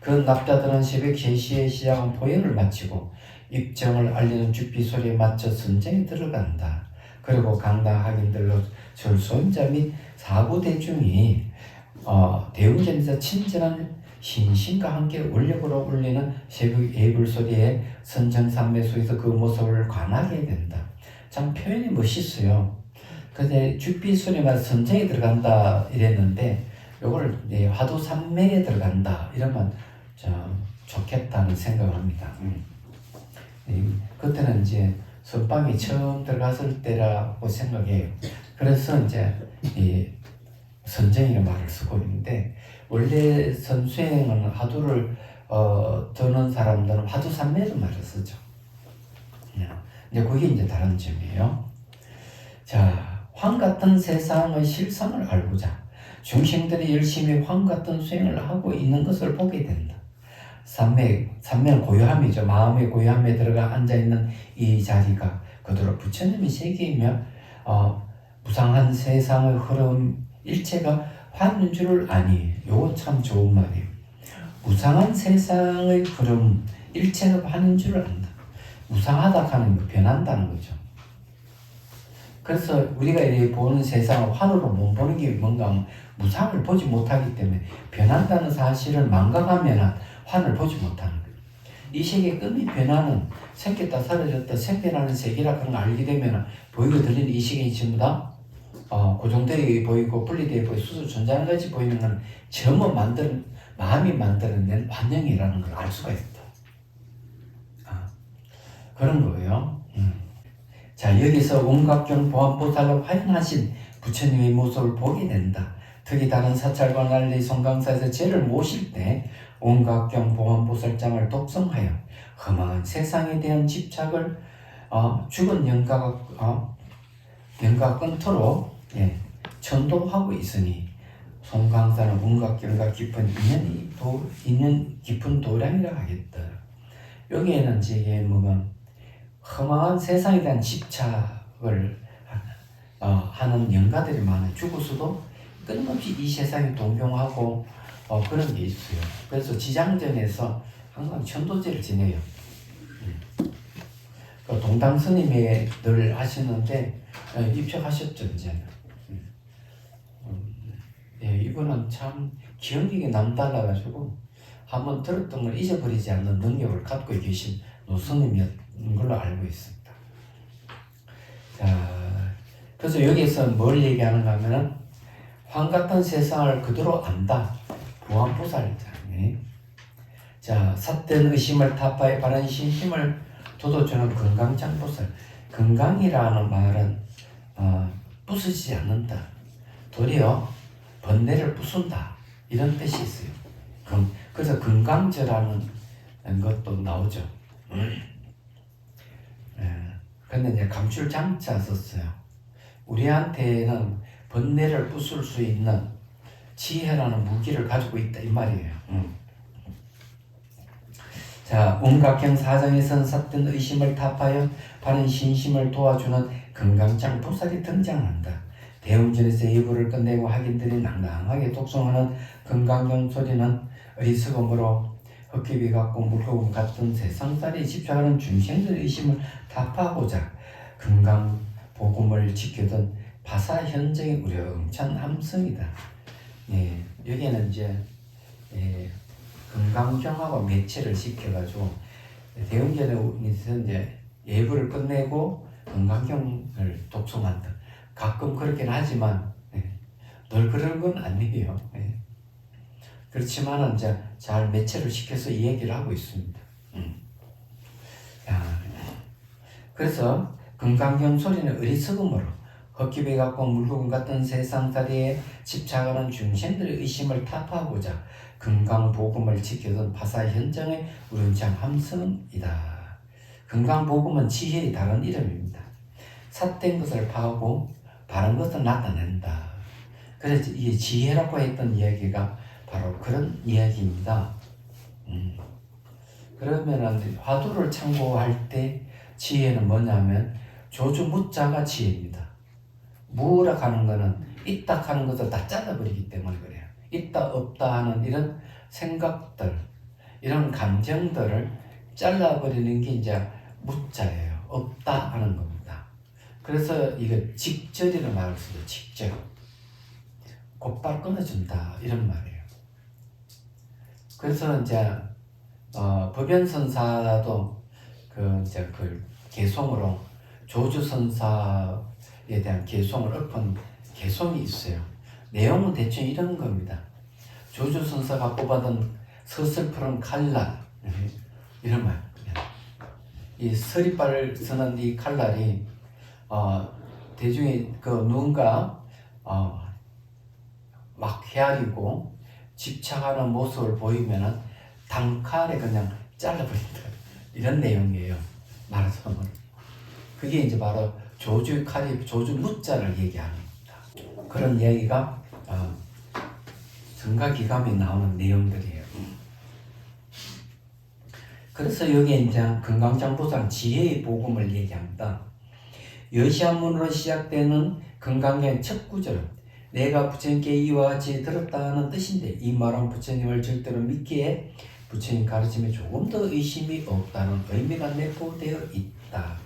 그 납자들은 새벽 3시에 시작한 포연을 마치고 입정을 알리는 죽비 소리에 맞춰 선쟁에 들어간다. 그리고 강당 학인들로 철수원자 및 사부대중이 대웅전에서 친절한 신심과 함께 울력으로 울리는 새벽 예불 소리에 선정산매소에서 그 모습을 관하게 된다. 참 표현이 멋있어요. 근데 죽비 소리만 선정에 들어간다 이랬는데 요걸 화두산매에 들어간다 이러면 좋겠다는 생각을 합니다. 그때는 이제 선방이 처음 들어갔을 때라고 생각해요. 그래서 이제 이 선정이라는 말을 쓰고 있는데 원래 선수행은 화두를 드는 사람들은 화두산매를 말을 쓰죠. 이제 그게 이제 다른 점이에요. 자, 황 같은 세상의 실상을 알고자 중생들이 열심히 황 같은 수행을 하고 있는 것을 보게 된다. 삼매는 고요함이죠. 마음의 고요함에 들어가 앉아있는 이 자리가 그대로 부처님의 세계이며 무상한 세상의 흐름 일체가 화는 줄을 아니. 요거 참 좋은 말이에요. 무상한 세상의 흐름 일체가 화는 줄을 안다. 무상하다 하는 거 변한다는 거죠. 그래서 우리가 이렇게 보는 세상을 환으로 못 보는 게 뭔가 하면 무상을 보지 못하기 때문에 변한다는 사실을 망각하면 환을 보지 못하는 거예요. 이 세계의 끝이 변하는 생겼다 사라졌다 생겨나는 세계라는 걸 알게 되면 보이고 들리는 이 세계이 전부 다 고정되어 보이고 분리되어 보이고 수수 존재하는 것이 보이는 건 전부 마음이 만들어낸 환영이라는 걸 알 수가 있다. 그런 거예요. 자, 여기서 온각경 보안보살로 화연하신 부처님의 모습을 보게 된다. 특히 다른 사찰과 난리 송강사에서 죄를 모실 때 온각경 보안보살장을 독성하여 험한 세상에 대한 집착을 죽은 영가가 끊도록 천도하고 있으니 송강사는 온각경과 깊은 인연이 있는 깊은 도량이라 하겠다. 여기에는 이제 뭐가 험한 세상에 대한 집착을 하는 영가들이 많아요. 죽어서도 끊임없이 이 세상에 동경하고 그런 게 있어요. 그래서 지장전에서 항상 천도제를 지내요. 동당 스님이 늘 하시는데 입적하셨죠 이제는. 이분은 참 기억력이 남달라가지고 한번 들었던 걸 잊어버리지 않는 능력을 갖고 계신 노스님이었던 걸로 알고 있습니다. 자, 그래서 여기서 뭘 얘기하는가 하면은 황 같은 세상을 그대로 안다. 보안보살자네. 자, 삿된 의심을 타파해 바른 신심을 돋워주는 건강장보살. 건강이라는 말은 부수지 않는다. 도리어 번뇌를 부순다. 이런 뜻이 있어요. 그래서 건강제라는 것도 나오죠. 근데 이제 감출장자 썼어요. 우리한테는 번뇌를 부술 수 있는 지혜라는 무기를 가지고 있다 이 말이에요. 자, 온각형 사정에선 삿된 의심을 타파하여 바른 신심을 도와주는 건강장 보살이 등장한다. 대웅전에서 예불을 끝내고 학인들이 낭낭하게 독송하는 건강경 소리는 어리석음으로 헛기비 같고 물고기 같은 세상살이 집착하는 중생들의 의심을 타파하고자 건강 복음을 지켜던 바사 현정의 우렁찬 함성이다. 여기에는 이제 건강경하고 매치를 시켜가지고 대웅전에서 이제 예불을 끝내고 건강경을 독송한다. 가끔 그렇긴 하지만 늘 그런 건 아니에요. 그렇지만 이제 잘 매체를 시켜서 이 얘기를 하고 있습니다. 그래서 건강경 소리는 어리석음으로 헛기배 같고 물고기 같은 세상살이에 집착하는 중생들의 의심을 타파하고자 건강복음을 지켜던 바사 현정의 우렁찬 함성이다. 건강복음은 지혜의 다른 이름입니다. 삿된 것을 파하고 바른 것을 나타낸다. 그래서 이 지혜라고 했던 이야기가 바로 그런 이야기입니다. 그러면은 화두를 참고할 때 지혜는 뭐냐면 조주무자가 지혜입니다. 무라 하는 거는 있다 하는 것을 다 잘라버리기 때문에 그래요. 있다 없다 하는 이런 생각들 이런 감정들을 잘라버리는 게 이제 무자예요. 없다 하는 겁니다. 그래서 이거 직절이라는 말을 쓰죠. 직절. 곧바로 끊어준다 이런 말이에요. 그래서 이제 법연선사도 그 개송으로 조주선사에 대한 개송을 엎은 개송이 있어요. 내용은 대충 이런 겁니다. 조주선사가 뽑아둔 서슬푸른 칼날 이런 말. 이 서리발을 쓰는 이 칼날이 대중이 그 누군가 막 헤아리고 집착하는 모습을 보이면은 단칼에 그냥 잘라버린다 이런 내용이에요. 말하자면 그게 이제 바로 조주의 칼이 조주 무자를 얘기하는 겁니다. 그런 이야기가 성가기감에 나오는 내용들이에요. 그래서 여기에 이제 금강장보살 지혜의 복음을 얘기합니다. 여시한문으로 시작되는 금강경 첫 구절은 내가 부처님께 이와 같이 들었다는 뜻인데 이 말은 부처님을 절대로 믿기에 부처님 가르침에 조금 더 의심이 없다는 의미가 내포되어 있다.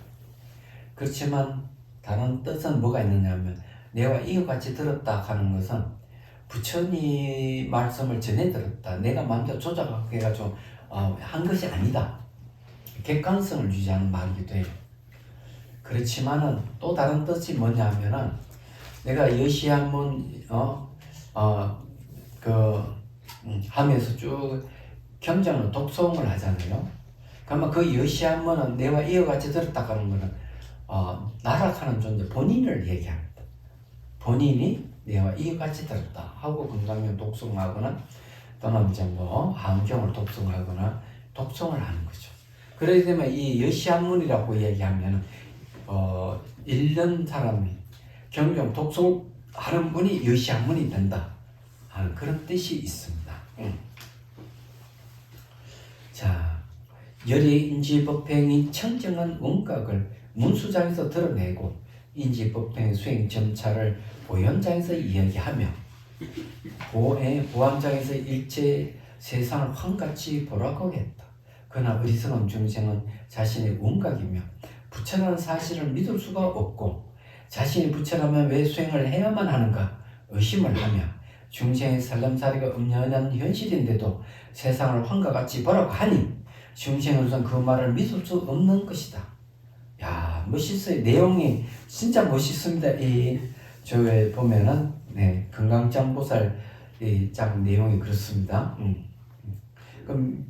그렇지만 다른 뜻은 뭐가 있느냐면 내가 이와 같이 들었다 하는 것은 부처님 말씀을 전해 들었다. 내가 먼저 조작해가지고 한 것이 아니다. 객관성을 유지하는 말이기도 해요. 그렇지만은 또 다른 뜻이 뭐냐면은 내가 여시한문 하면서 쭉 경전을 독송을 하잖아요. 그러면 그 여시한문은 내가 이와 같이 들었다 하는 거는 나락하는 존재 본인을 얘기합니다. 본인이 내가 이와 같이 들었다 하고 금강경 독송하거나 또는 이제 한경을 독송하거나 독송을 하는 거죠. 그러기 때문에 이 여시한문이라고 얘기하면 읽는 사람이 경전 독송하는 분이 여시한문이 된다 하는 그런 뜻이 있습니다. 자, 열의 인지법행이 청정한 원각을 문수장에서 드러내고 인지법행 수행 점차를 보현장에서 이야기하며 보암장에서 일체 세상을 황같이 보라고 했다. 그러나 어리석은 중생은 자신의 원각이며 부처라는 사실을 믿을 수가 없고 자신이 부처라면 왜 수행을 해야만 하는가 의심을 하며 중생의 살림살이가 엄연한 현실인데도 세상을 황과같이 보라고 하니 중생으로서는 그 말을 믿을 수 없는 것이다. 야, 멋있어요. 내용이 진짜 멋있습니다. 이 저에 보면은 금강장보살 장 내용이 그렇습니다. 그럼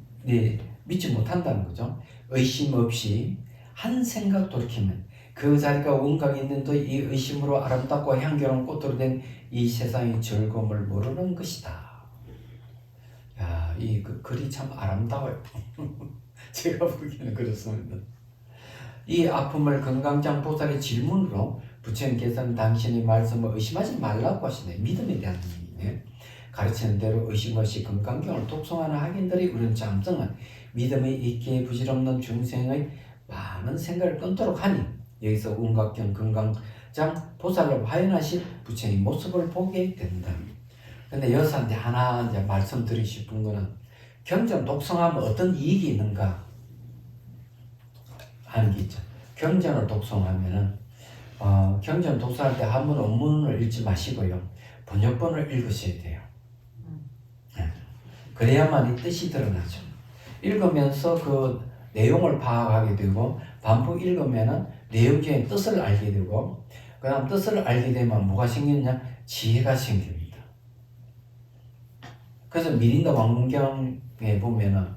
믿지 못한다는 거죠. 의심 없이 한 생각 돌이키면 그 자리가 원각이 있는데 이 의심으로 아름답고 향기로운 꽃으로 된 이 세상의 즐거움을 모르는 것이다. 야, 이 글이 참 아름다워요. 제가 보기에는 그렇습니다. 이 아픔을 금강장보살의 질문으로 부처님께서는 당신의 말씀을 의심하지 말라고 하시네. 믿음에 대한 의미네. 가르치는 대로 의심 없이 금강경을 독송하는 학인들이 우리는 잠성은 믿음에 있기에 부질없는 중생의 많은 생각을 끊도록 하니 여기서 운각경 금강장 보살로 화연하신 부처님 모습을 보게 된다. 근데 여기서한테 하나 이제 말씀드리고 싶은 거는 경전 독송하면 어떤 이익이 있는가 하는 게 있죠. 경전을 독송하면은 경전 독송할 때 한문 원문을 읽지 마시고요. 번역본을 읽으셔야 돼요. 그래야만 이 뜻이 드러나죠. 읽으면서 그 내용을 파악하게 되고 반복 읽으면은 내용 중에 뜻을 알게 되고 그 다음 뜻을 알게 되면 뭐가 생기느냐? 지혜가 생깁니다. 그래서 미린다 왕문경에 보면은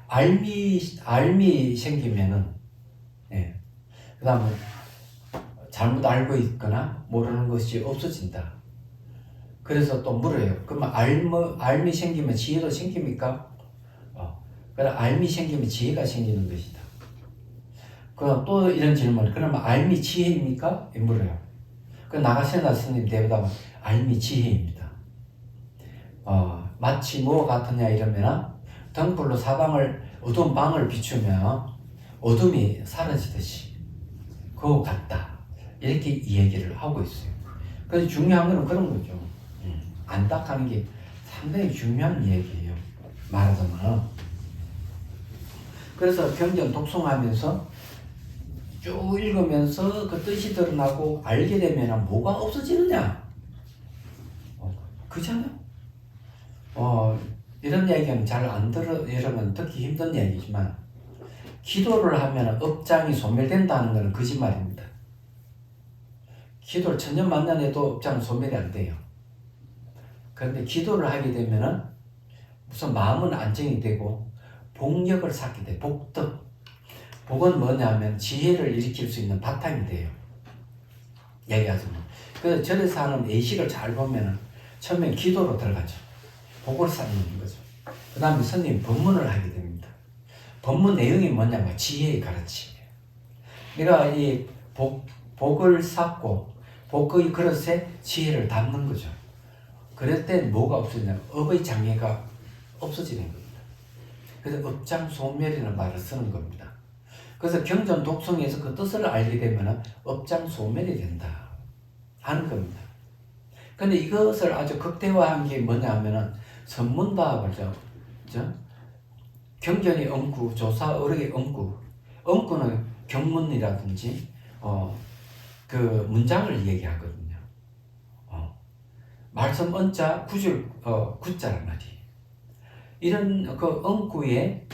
알미 생기면은 그 다음에 잘못 알고 있거나 모르는 것이 없어진다. 그래서 또 물어요. 그러면 알미 생기면 지혜도 생깁니까? 그럼 알미 생기면 지혜가 생기는 것이다. 그럼 또 이런 질문. 그러면 알미 지혜입니까? 물어요. 그 나가세나 스님 대답은 알미 지혜입니다. 마치 뭐 같으냐 이러면 등불로 어두운 방을 비추면 어둠이 사라지듯이 그거 같다. 이렇게 이야기를 하고 있어요. 그래서 중요한 거는 그런 거죠. 안닦하는 게 상당히 중요한 이야기예요. 말하자면. 그래서 경전 독송하면서 쭉 읽으면서 그 뜻이 드러나고 알게 되면 뭐가 없어지느냐? 그잖아. 이런 얘기는 잘 안 들어, 여러분 듣기 힘든 얘기지만, 기도를 하면 업장이 소멸된다는 것은 거짓말입니다. 기도를 천년만년해도 업장은 소멸이 안 돼요. 그런데 기도를 하게 되면은 우선 마음은 안정이 되고 복력을 쌓게 돼. 복덕. 복은 뭐냐면 지혜를 일으킬 수 있는 바탕이 돼요. 얘기하자면. 그래서 절에서 하는 예식을 잘 보면은 처음에 기도로 들어가죠. 복을 쌓는 거죠. 그 다음에 스님 법문을 하게 됩니다. 법문 내용이 뭐냐면 지혜의 가르침이에요. 내가 이 복을 쌓고 복의 그릇에 지혜를 담는 거죠. 그럴 때 뭐가 없어지냐면 업의 장애가 없어지는 겁니다. 그래서 업장소멸이라는 말을 쓰는 겁니다. 그래서 경전 독송에서 그 뜻을 알게 되면 업장소멸이 된다 하는 겁니다. 근데 이것을 아주 극대화한 게 뭐냐면은 선문답을죠. 경전이 엉구, 조사 어록의 엉구. 엉구는 경문이라든지 그 문장을 얘기하거든요. 말씀 언자 구줄 구자란 말이에요. 이런 그 엉구에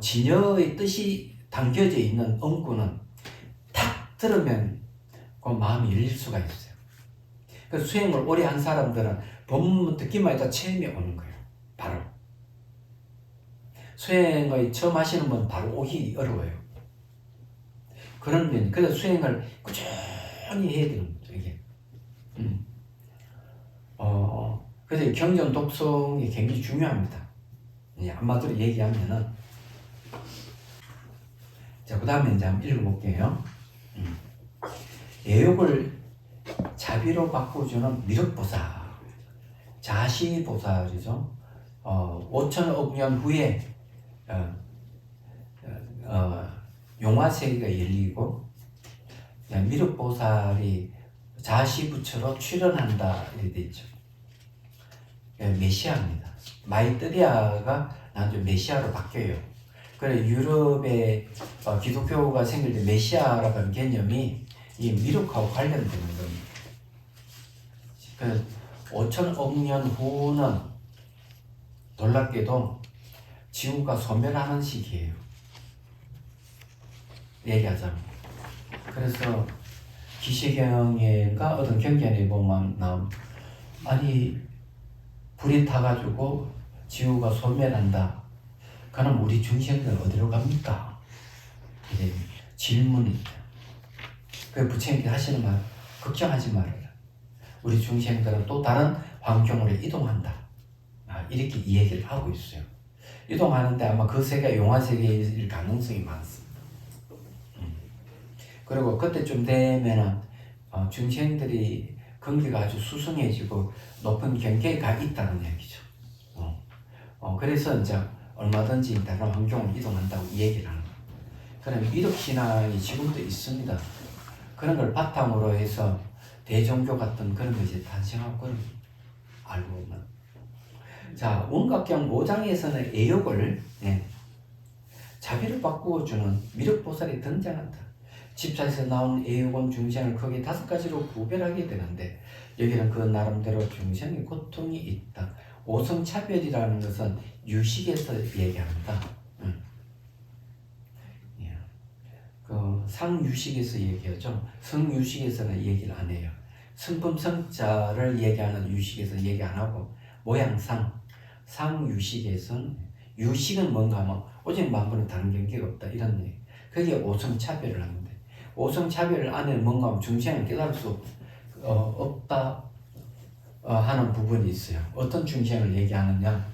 진여의 뜻이 담겨져 있는 엉구는 탁 들으면 그 마음이 열릴 수가 있어요. 그 수행을 오래 한 사람들은 법문 듣기만 해도 체험이 오는 거예요. 바로. 수행을 처음 하시는 분은 바로 오기 어려워요. 그런 면이. 그래서 수행을 꾸준히 해야 되는 거죠, 이게. 그래서 경전 독송이 굉장히 중요합니다. 한마디로 얘기하면은. 자, 그 다음에 이제 한번 읽어볼게요. 애욕을 자비로 바꿔주는 미륵보살. 자시보살이죠. 5천억 년 후에 용화세계가 열리고 미륵보살이 자시부처로 출현한다 이렇게 되죠. 메시아입니다. 마이뜨리아가 나중에 메시아로 바뀌어요. 그래 유럽에 기독교가 생길 때 메시아라는 개념이 이 미륵하고 관련되는 겁니다. 그 5천억 년 후는 놀랍게도 지구가 소멸하는 시기예요. 얘기하자면. 그래서 기시경인가 어떤 경전에 보면 아니 불이 타가지고 지구가 소멸한다. 그럼 우리 중생들 어디로 갑니까? 이제 질문이 있다. 그 부처님께 하시는 말, 걱정하지 말아라. 우리 중생들은 또 다른 환경으로 이동한다. 이렇게 이 얘기를 하고 있어요. 이동하는데 아마 그 세계가 용화세계일 가능성이 많습니다. 그리고 그때쯤 되면은 중생들이 근기가 아주 수승해지고 높은 경계에 가 있다는 얘기죠. 그래서 이제 얼마든지 다른 환경으로 이동한다고 얘기를 하는 거예요. 그럼 미륵신앙이 지금도 있습니다. 그런 걸 바탕으로 해서 대종교 같은 그런 것이 탄생하고 그런 알고 보면. 자, 원각경 5장에서는 애욕을 자비를 바꾸어 주는 미륵보살이 등장한다. 집사에서 나오는 애욕은 중생을 크게 5가지로 구별하게 되는데 여기는 그 나름대로 중생의 고통이 있다. 오성차별이라는 것은 유식에서 얘기합니다. 그 상유식에서 얘기하죠. 성유식에서는 얘기를 안 해요. 성품 성자를 얘기하는 유식에서 얘기 안 하고 모양상 상유식에서는 유식은 뭔가 하면 오직 만분은 다른 경계가 없다 이런 얘기. 그게 오성차별을 하는데 오성차별 안에 뭔가 하면 중생을 깨달을 수 없다 하는 부분이 있어요. 어떤 중생을 얘기하느냐?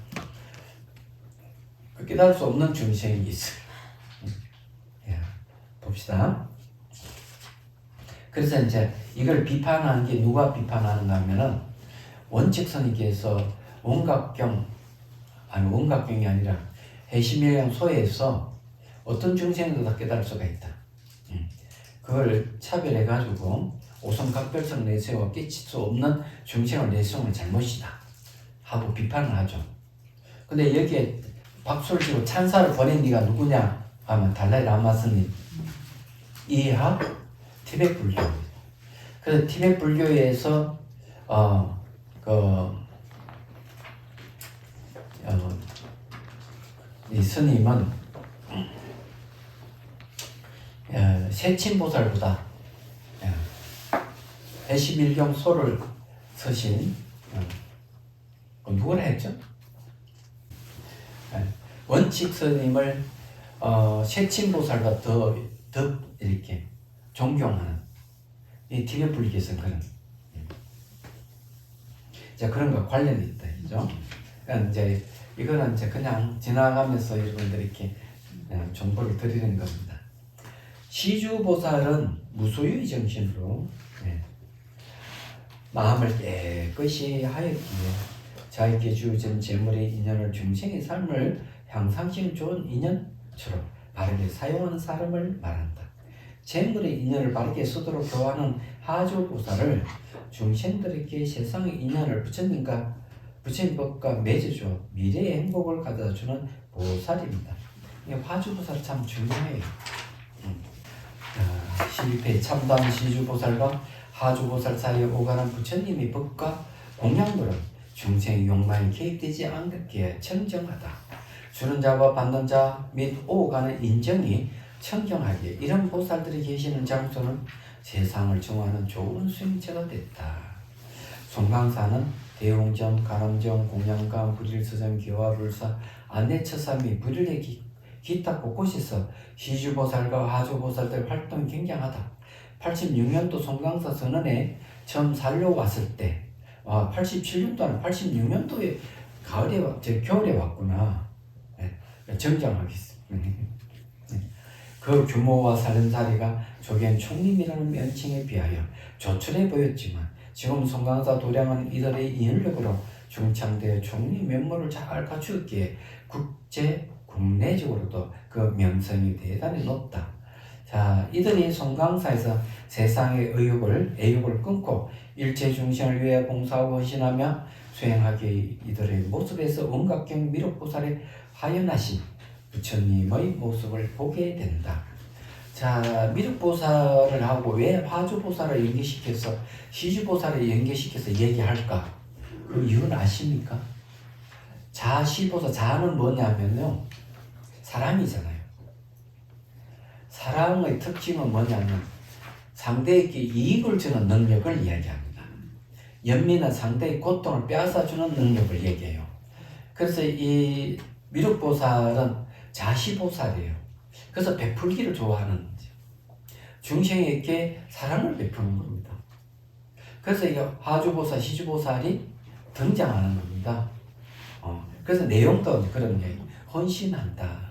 깨달을 수 없는 중생이 있어요. 봅시다. 그래서 이제 이걸 비판하는 게 누가 비판하는가 하면은 원칙선님께서 원각경이 아니라 해심일량 소에서 어떤 중생도 다 깨달을 수가 있다. 그걸 차별해가지고 오성각별성 내세워 끼칠 수 없는 중생을 내세우는 잘못이다 하고 비판을 하죠. 근데 여기에 박수를 치고 찬사를 보낸 네가 누구냐 하면 달라이라마 스님. 이하 티베트 불교. 그래서 티베트 불교에서 이 스님은 세친보살보다 대시밀경 소를 서신 누구라 했죠? 원칙 스님을 세친보살과 더 이렇게 존경하는 이 티베트 불교에서는 그런 거 관련이 있다, 그죠? 그러니까 이제 이거는 이제 그냥 지나가면서 여러분들 이렇게 정보를 드리는 겁니다. 시주보살은 무소유의 정신으로 마음을 깨끗이 하였기에 자기의 주어진 재물의 인연을 중생의 삶을 향상시키는 좋은 인연처럼 바르게 사용하는 사람을 말한다. 재물의 인연을 바르게 쓰도록 교화하는 하주보살을 중생들에게 세상의 인연을 부처님법과 맺어줘 미래의 행복을 가져다주는 보살입니다. 화주보살 참 중요해요. 실패 참담 시주보살과 하주보살 사이에 오가는 부처님의 법과 공양물은 중생의 욕망이 개입되지 않게 청정하다. 주는 자와 받는 자 및 오가는 인정이 청정하게 이런 보살들이 계시는 장소는 세상을 정화하는 좋은 수행처가 됐다. 송강사는 대웅점, 가람점, 공양감, 불일서점, 기와불사, 안내처사 및 불일의 기타 곳곳에서 시주보살과 하주보살들 활동이 굉장하다. 86년도 송강사 선언에 처음 살려왔을 때 87년도 아니라 86년도에 겨울에 왔구나. 정정하겠습니다. 그 규모와 살림살이가 조겐 총림이라는 명칭에 비하여 조촐해 보였지만 지금 송강사 도량은 이들의 인력으로 중창대 총리 면모를 잘 갖추었기에 국제 국내적으로도 그 명성이 대단히 높다. 자, 이들이 송강사에서 세상의 애욕을 끊고 일체 중생을 위해 봉사하고 헌신하며 수행하기 이들의 모습에서 원각경 미륵보살의 화연하신 부처님의 모습을 보게 된다. 자, 미륵보살을 하고 왜 화주보살을 연계시켜서 시주보살을 연계시켜서 얘기할까? 그 이유는 아십니까? 자시보살, 자는 뭐냐면요, 사랑이잖아요. 사랑의 특징은 뭐냐면 상대에게 이익을 주는 능력을 이야기합니다. 연민은 상대의 고통을 빼앗아주는 능력을 얘기해요. 그래서 이 미륵보살은 자시보살이에요. 그래서 베풀기를 좋아하는 거죠. 중생에게 사랑을 베푸는 겁니다. 그래서 이게 하주보살, 시주보살이 등장하는 겁니다. 그래서 내용도 그런 얘기, 헌신한다.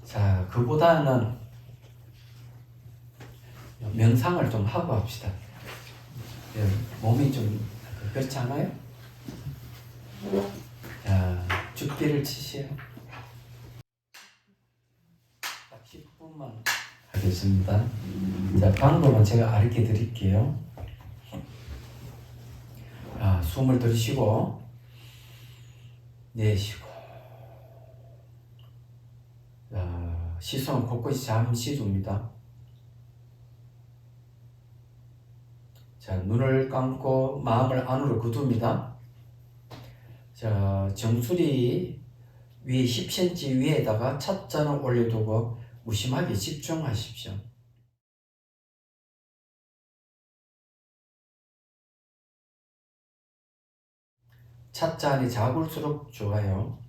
자, 그보다는 명상을 좀 하고 합시다. 몸이 좀 그렇지 않아요? 자, 죽기를 치세요. 딱 10분만 하겠습니다. 자, 방법은 제가 가르쳐 드릴게요. 숨을 들이쉬고 내쉬고, 시선을 곳곳이 잠시 둡니다. 자, 눈을 감고 마음을 안으로 거둡니다. 자, 정수리 위 10cm 위에다가 찻잔을 올려두고 무심하게 집중하십시오. 찻잔이 작을수록 좋아요.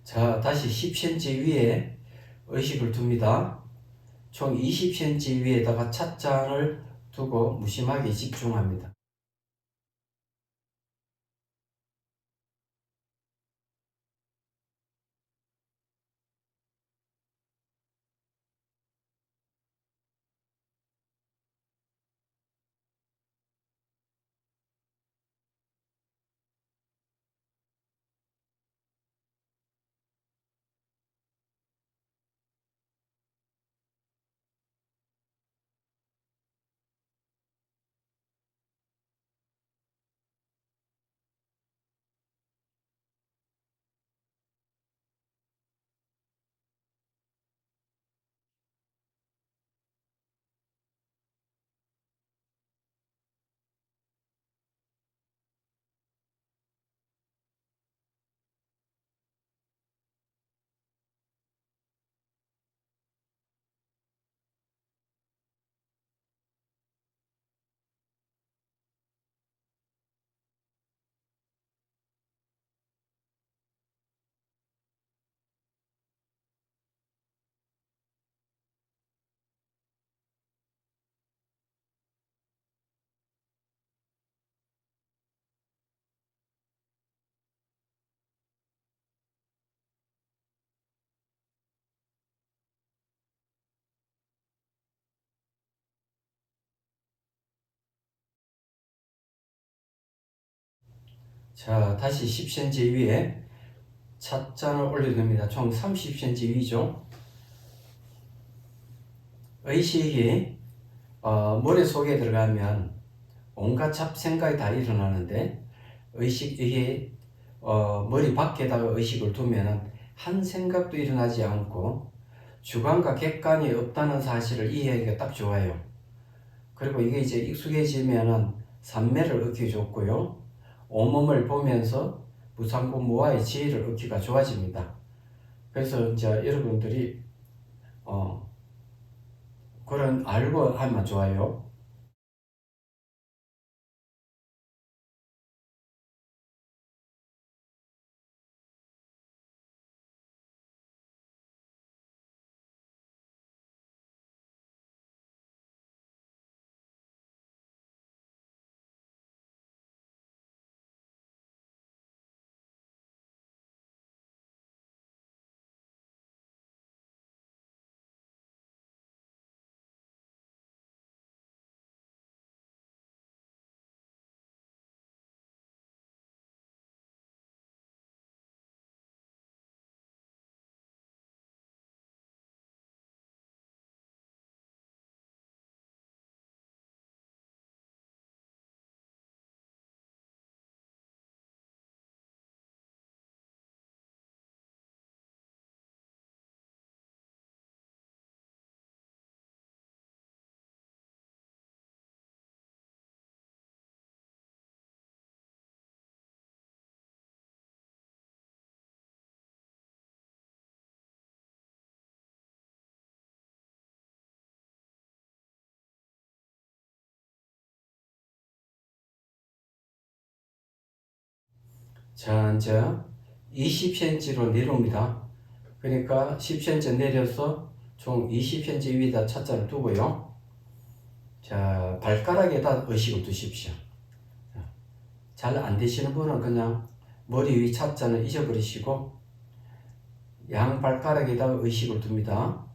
자, 다시 10cm 위에 의식을 둡니다. 총 20cm 위에다가 찻잔을 두고 무심하게 집중합니다. 자, 다시 10cm 위에 찻잔을 올려둡니다. 총 30cm 위죠. 의식이 머릿속에 들어가면 온갖 잡생각이 다 일어나는데 이게 머리 밖에다가 의식을 두면 한 생각도 일어나지 않고 주관과 객관이 없다는 사실을 이해하기가 딱 좋아요. 그리고 이게 이제 익숙해지면은 삼매를 얻기 좋고요. 온몸을 보면서 무상고무와의 지혜를 얻기가 좋아집니다. 그래서 이제 여러분들이 그런 알고 하면 좋아요. 자, 이제 20cm로 내려옵니다. 그러니까 10cm 내려서 총 20cm 위에다 찻잔을 두고요. 자, 발가락에다 의식을 두십시오. 잘 안 되시는 분은 그냥 머리 위 찻잔을 잊어버리시고 양 발가락에다 의식을 둡니다.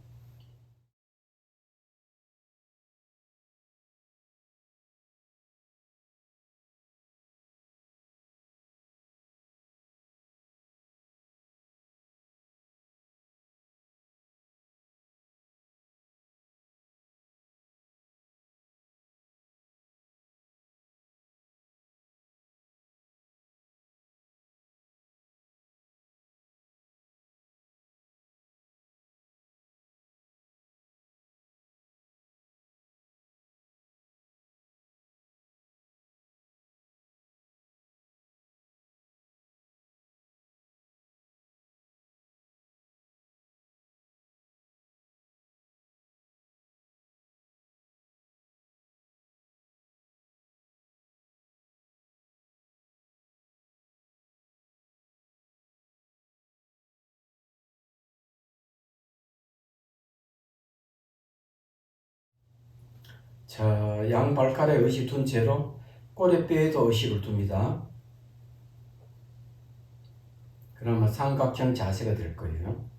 자, 양발가락에 의식 둔 채로 꼬리뼈에도 의식을 둡니다. 그러면 삼각형 자세가 될 거예요.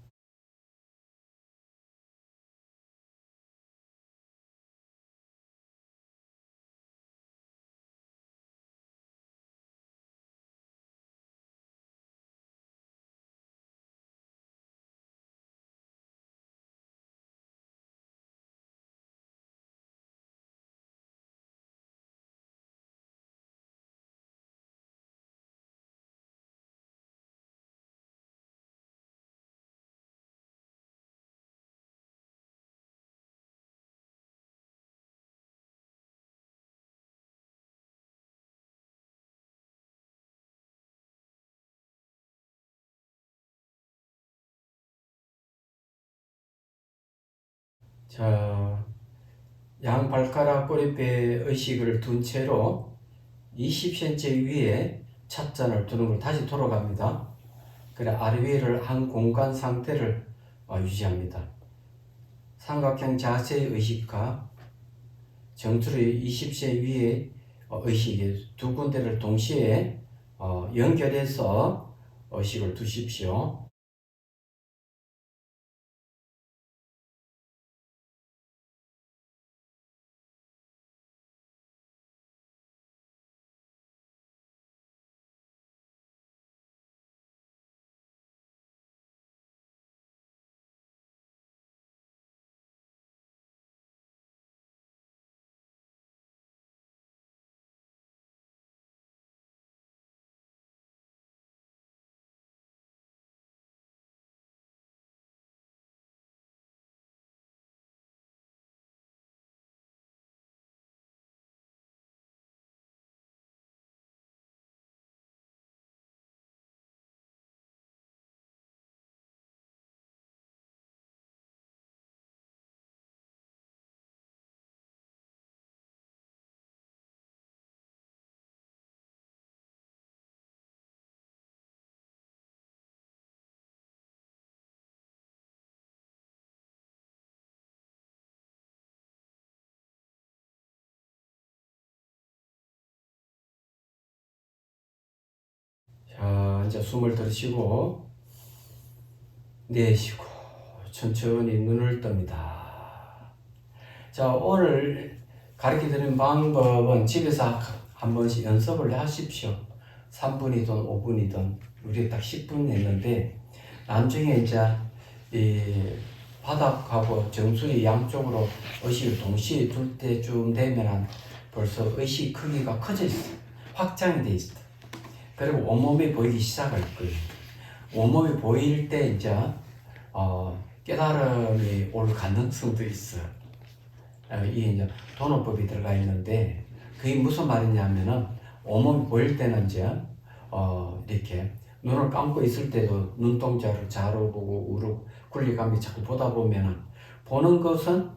자, 양발가락 꼬리뼈에 의식을 둔 채로 20cm 위에 찻잔을 두는 걸 다시 돌아갑니다. 그래 아래 위를 한 공간 상태를 유지합니다. 삼각형 자세의 의식과 정수리 20cm 위에 의식의 두 군데를 동시에 연결해서 의식을 두십시오. 자, 이제 숨을 들이쉬고 내쉬고 천천히 눈을 뜹니다. 자, 오늘 가르쳐드린 방법은 집에서 한 번씩 연습을 하십시오. 3분이든 5분이든 우리 딱 10분 했는데 나중에 이제 이 바닥하고 정수리 양쪽으로 의식을 동시에 둘 때쯤 되면 벌써 의식 크기가 커져 있어. 확장이 돼 있어. 그리고 온몸이 보이기 시작할 거예요. 온몸이 보일 때 이제 깨달음이 올 가능성도 있어. 이게 이제 도노법이 들어가 있는데 그게 무슨 말이냐면은 온몸이 보일 때는 이제 이렇게 눈을 감고 있을 때도 눈동자를 좌로 보고 우로 굴리감이 자꾸 보다 보면은 보는 것은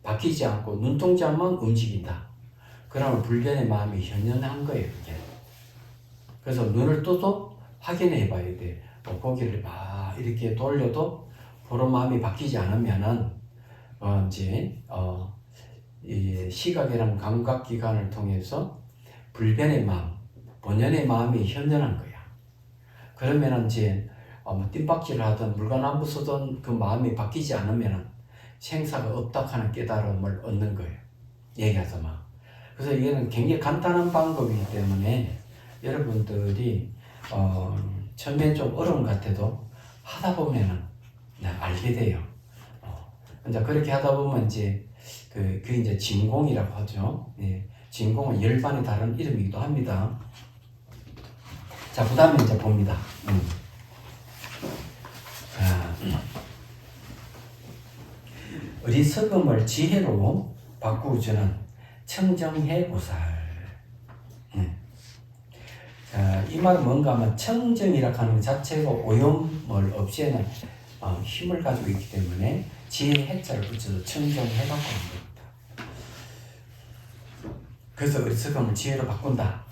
바뀌지 않고 눈동자만 움직인다. 그러면 불변의 마음이 현현한 거예요. 이게. 그래서 눈을 떠도 확인해 봐야 돼. 고개를 이렇게 돌려도 보는 마음이 바뀌지 않으면은 이 시각이라는 감각기관을 통해서 불변의 마음, 본연의 마음이 현현한 거야. 그러면은 이제 뜀박질을 하든 물건 안 부수든 그 마음이 바뀌지 않으면은 생사가 없다 하는 깨달음을 얻는 거예요. 얘기하자면. 그래서 이거는 굉장히 간단한 방법이기 때문에 여러분들이 처음엔 좀 어려운 것 같아도 하다 보면은 알게 돼요. 이제 그렇게 하다 보면 이제 그 이제 진공이라고 하죠. 예, 진공은 열반의 다른 이름이기도 합니다. 자, 그 다음에 이제 봅니다. 자, 어리석음을 지혜로 바꾸주는 청정해 보살. 자, 이 말은 뭔가 하면 청정이라고 하는 것 자체가 오염을 없애는 힘을 가지고 있기 때문에 지혜 해자를 붙여서 청정해갖고 하는 겁니다. 그래서 어리석음을 지혜로 바꾼다.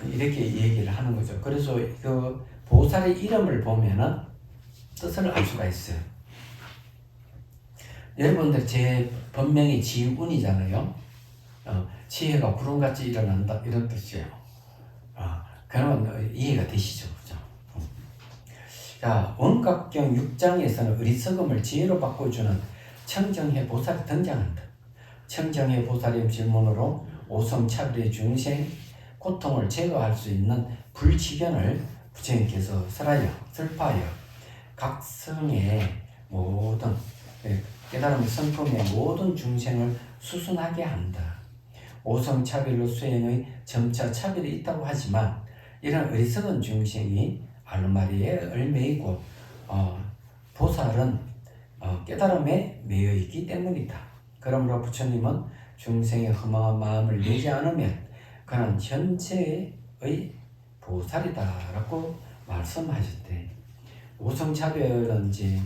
이렇게 얘기를 하는 거죠. 그래서 그 보살의 이름을 보면은 뜻을 알 수가 있어요. 여러분들 제 본명이 지운이잖아요. 지혜가 구름같이 일어난다 이런 뜻이에요. 그러면 이해가 되시죠, 그죠? 자, 원각경 6장에서는 어리석음을 지혜로 바꿔주는 청정해 보살이 등장한다. 청정해 보살의 질문으로 오성차별의 중생 고통을 제거할 수 있는 불치견을 부처님께서 설파하여 각성의 모든 깨달음 성품의 모든 중생을 수순하게 한다. 오성차별로 수행의 점차 차별이 있다고 하지만 이런 어리석은 중생이 알루마리에 얽매이고 보살은 깨달음에 매여 있기 때문이다. 그러므로 부처님은 중생의 허망한 마음을 내지 않으면 그는 현재의 보살이다라고 말씀하셨대. 오성차별은 이제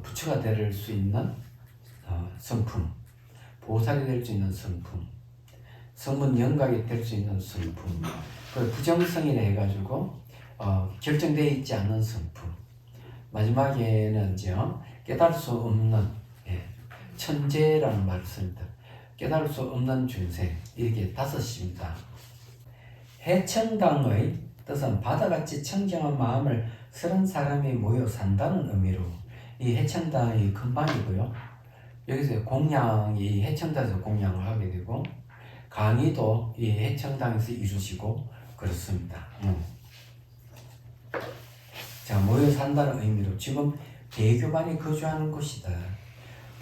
부처가 될 수 있는 성품, 보살이 될 수 있는 성품, 성문 영각이 될 수 있는 성품, 그 부정성이라 해가지고 결정되어 있지 않는 성품, 마지막에는 이제 깨달을 수 없는 천재라는 말을 씁니다. 깨달을 수 없는 중생, 이렇게 5입니다. 해청당의 뜻은 바다같이 청정한 마음을 쓰는 사람이 모여 산다는 의미로 이 해청당이 근반이고요. 여기서 공양이 해청당에서 공양을 하게 되고 강의도 이 해청당에서 이루시고 그렇습니다. 자, 모여 산다는 의미로 지금 대교반이 거주하는 곳이다.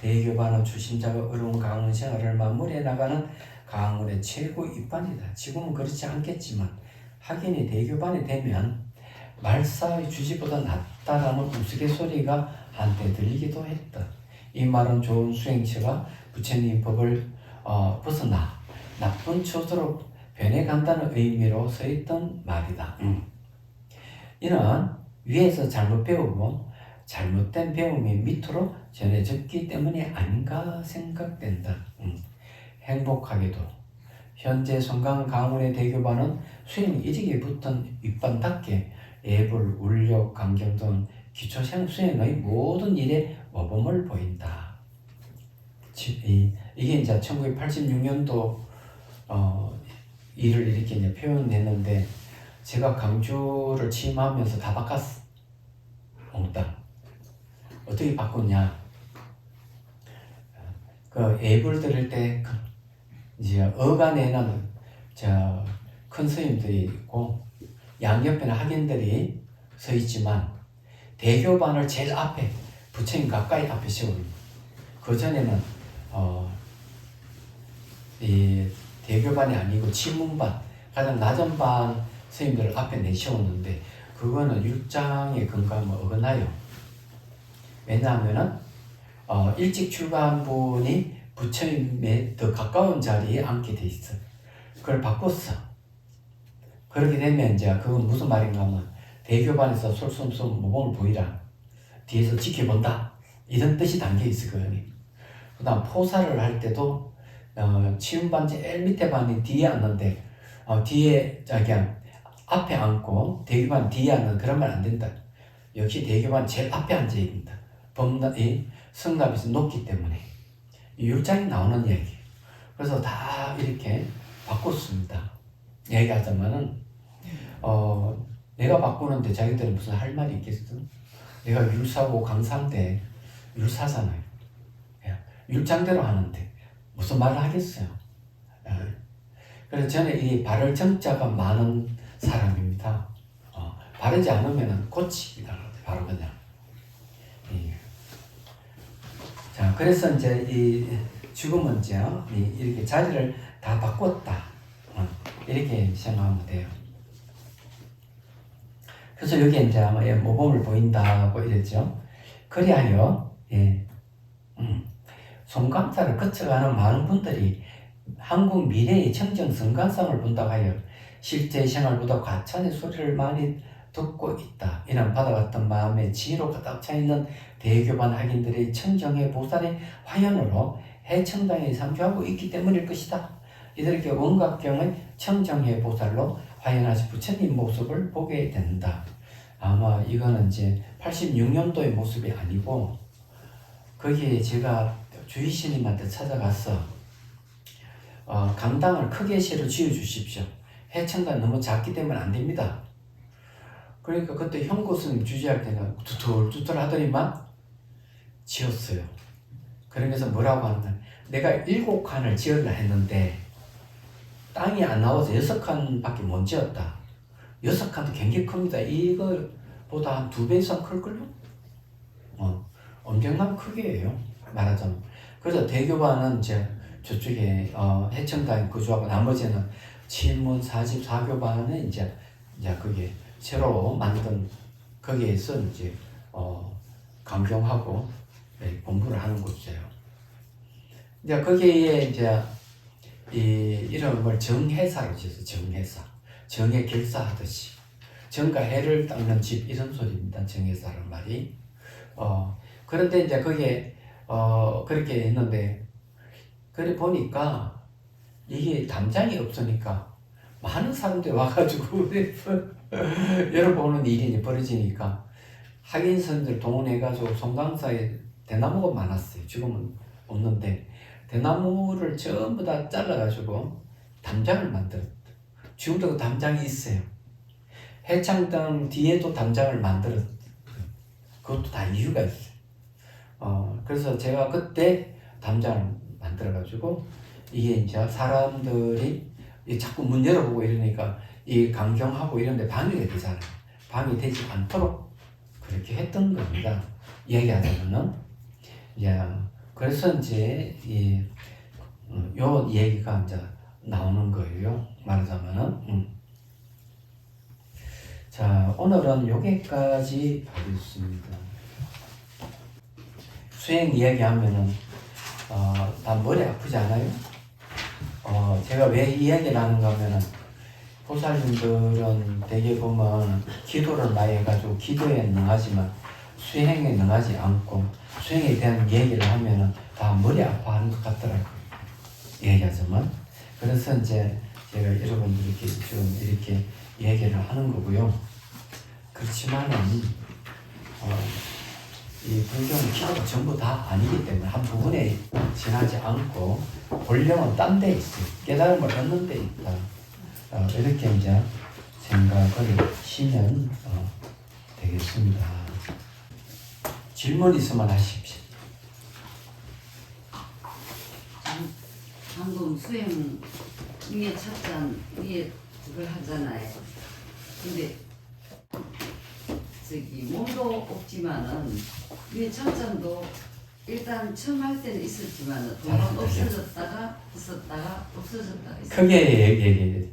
대교반은 주심자가 어려운 강원 생활을 마무리해 나가는 강원의 최고 입반이다. 지금은 그렇지 않겠지만 하긴이 대교반이 되면 말사의 주지보다 낫다라는 우스갯소리가 한때 들리기도 했다. 이 말은 좋은 수행처가 부처님 법을 벗어나 나쁜 처소로 변해간다는 의미로 써있던 말이다. 이는 위에서 잘못 배우고 잘못된 배움이 밑으로 전해졌기 때문이 아닌가 생각된다. 행복하게도 현재 성강 강원의 대교반은 수행 일익에 붙은 윗반답게 예불, 울력, 강경 등 기초 수행의 모든 일에 모범을 보인다. 이게 이제 1986년도 일을 이렇게 이제 표현했는데 제가 강주를 취임하면서 다 바꿨어. 몽땅. 어떻게 바꿨냐? 그 예불 들을 때 이제 어간에는 큰 스님들이 있고 양옆에는 학인들이 서 있지만 대교반을 제일 앞에 부처님 가까이 앞에 세웁니다. 그 전에는 이 대교반이 아니고 치문반 가장 낮은 반 스님들을 앞에 내세웠는데 그거는 율장의 근감을 어긋나요. 왜냐하면은 일찍 출가한 분이 부처님에 더 가까운 자리에 앉게 돼 있어. 그걸 바꿨어. 그렇게 되면 이제 그건 무슨 말인가 하면 대교반에서 솔솔솔 모범을 보이라. 뒤에서 지켜본다. 이런 뜻이 담겨 있어, 그 안에. 그 다음 포사를 할 때도 치운반 제일 밑에 반이 뒤에 앉는데 뒤에 그냥 앞에 앉고 대교반 뒤에 앉는 그런 말 안 된다. 역시 대교반 제일 앞에 앉아야 된다. 성납에서 높기 때문에 이 율장이 나오는 얘기예요. 그래서 다 이렇게 바꿨습니다. 얘기하자면은 내가 바꾸는데 자기들은 무슨 할 말이 있겠어? 내가 율사고 강사인데 율사잖아요. 율장대로 하는데 무슨 말을 하겠어요? 그래서 저는 이 바를 정자가 많은 사람입니다. 바르지 않으면 고치기다. 바로 그냥. 자, 그래서 이제 지금은 이제 이렇게 자리를 다 바꿨다. 이렇게 생각하면 돼요. 그래서 여기 이제 아마 모범을 보인다고 이랬죠. 그리하여 송감사를 거쳐가는 많은 분들이 한국 미래의 청정 성간상을 본다고 하여 실제 생활보다 과찬의 소리를 많이 듣고 있다. 이는 받아왔던 마음에 지혜로 가득 차있는 대교반 학인들의 청정의 보살의 화연으로 해청당에 상주하고 있기 때문일 것이다. 이들에게 원각경의 청정의 보살로 화연하신 부처님 모습을 보게 된다. 아마 이거는 이제 86년도의 모습이 아니고 거기에 제가 주의 스님한테 찾아가서 강당을 크게 새로 지어 주십시오. 해천당 너무 작기 때문에 안 됩니다. 그러니까 그때 형고 스님 주지할 때는 두툴두툴 하더니만 지었어요. 그러면서 뭐라고 하는 내가 7칸을 지으려 했는데 땅이 안 나와서 6칸밖에 못 지었다. 6칸도 굉장히 큽니다. 이거보다 한 2배 이상 클걸요? 엄청난 크기예요. 말하자면. 그래서 대교반은 이제 저쪽에 해청당에 거주하고 나머지는 칠문 44교반은 이제 그게 새로 만든 거기에서 이제 강경하고 공부를 하는 곳이에요. 이제 거기에 이제 이 이름을 정해사로 지어서 정해사, 정해 결사하듯이 정과 해를 닦는 집 이런 소리입니다. 정해사란 말이. 그런데 이제 거기에 그렇게 했는데 그래 보니까 이게 담장이 없으니까 많은 사람들이 와가지고 여러 보는 일이 벌어지니까 학인선들 동원해가지고 송강사에 대나무가 많았어요. 지금은 없는데 대나무를 전부 다 잘라가지고 담장을 만들었다. 지금도 그 담장이 있어요. 해창당 뒤에도 담장을 만들었다. 그것도 다 이유가 있어요. 그래서 제가 그때 담장을 만들어가지고 이게 이제 사람들이 자꾸 문 열어보고 이러니까 이 강경하고 이런데 방해가 되잖아요. 방해되지 않도록 그렇게 했던 겁니다. 얘기하자면은 그래서 이제 요 얘기가 이제 나오는 거예요. 말하자면은 자 오늘은 여기까지 하겠습니다. 수행 이야기하면은 다 머리 아프지 않아요? 제가 왜 이야기를 하는가 하면은 보살님들은 대개 보면 기도를 많이 해가지고 기도에 능하지만 수행에 능하지 않고 수행에 대한 얘기를 하면은 다 머리 아파하는 것 같더라고요. 얘기하자면. 그래서 이제 제가 여러분들께 지금 이렇게 얘기를 하는 거고요. 그렇지만은 이 불교는 기도가 전부 다 아니기 때문에 한 부분에 지나지 않고 본령은 딴 데 있어요. 깨달음을 얻는 데 있다. 이렇게 이제 생각을 하시면 되겠습니다. 질문 있으면 하십시오. 방금 수행 위에 찻잔 위에 그걸 하잖아요. 근데 몸도 없지만은 위에 찻잔도 일단 처음 할 때는 있었지만은 금방 없어졌다가 있었다가 없어졌다가 있었다가 크게 얘기해.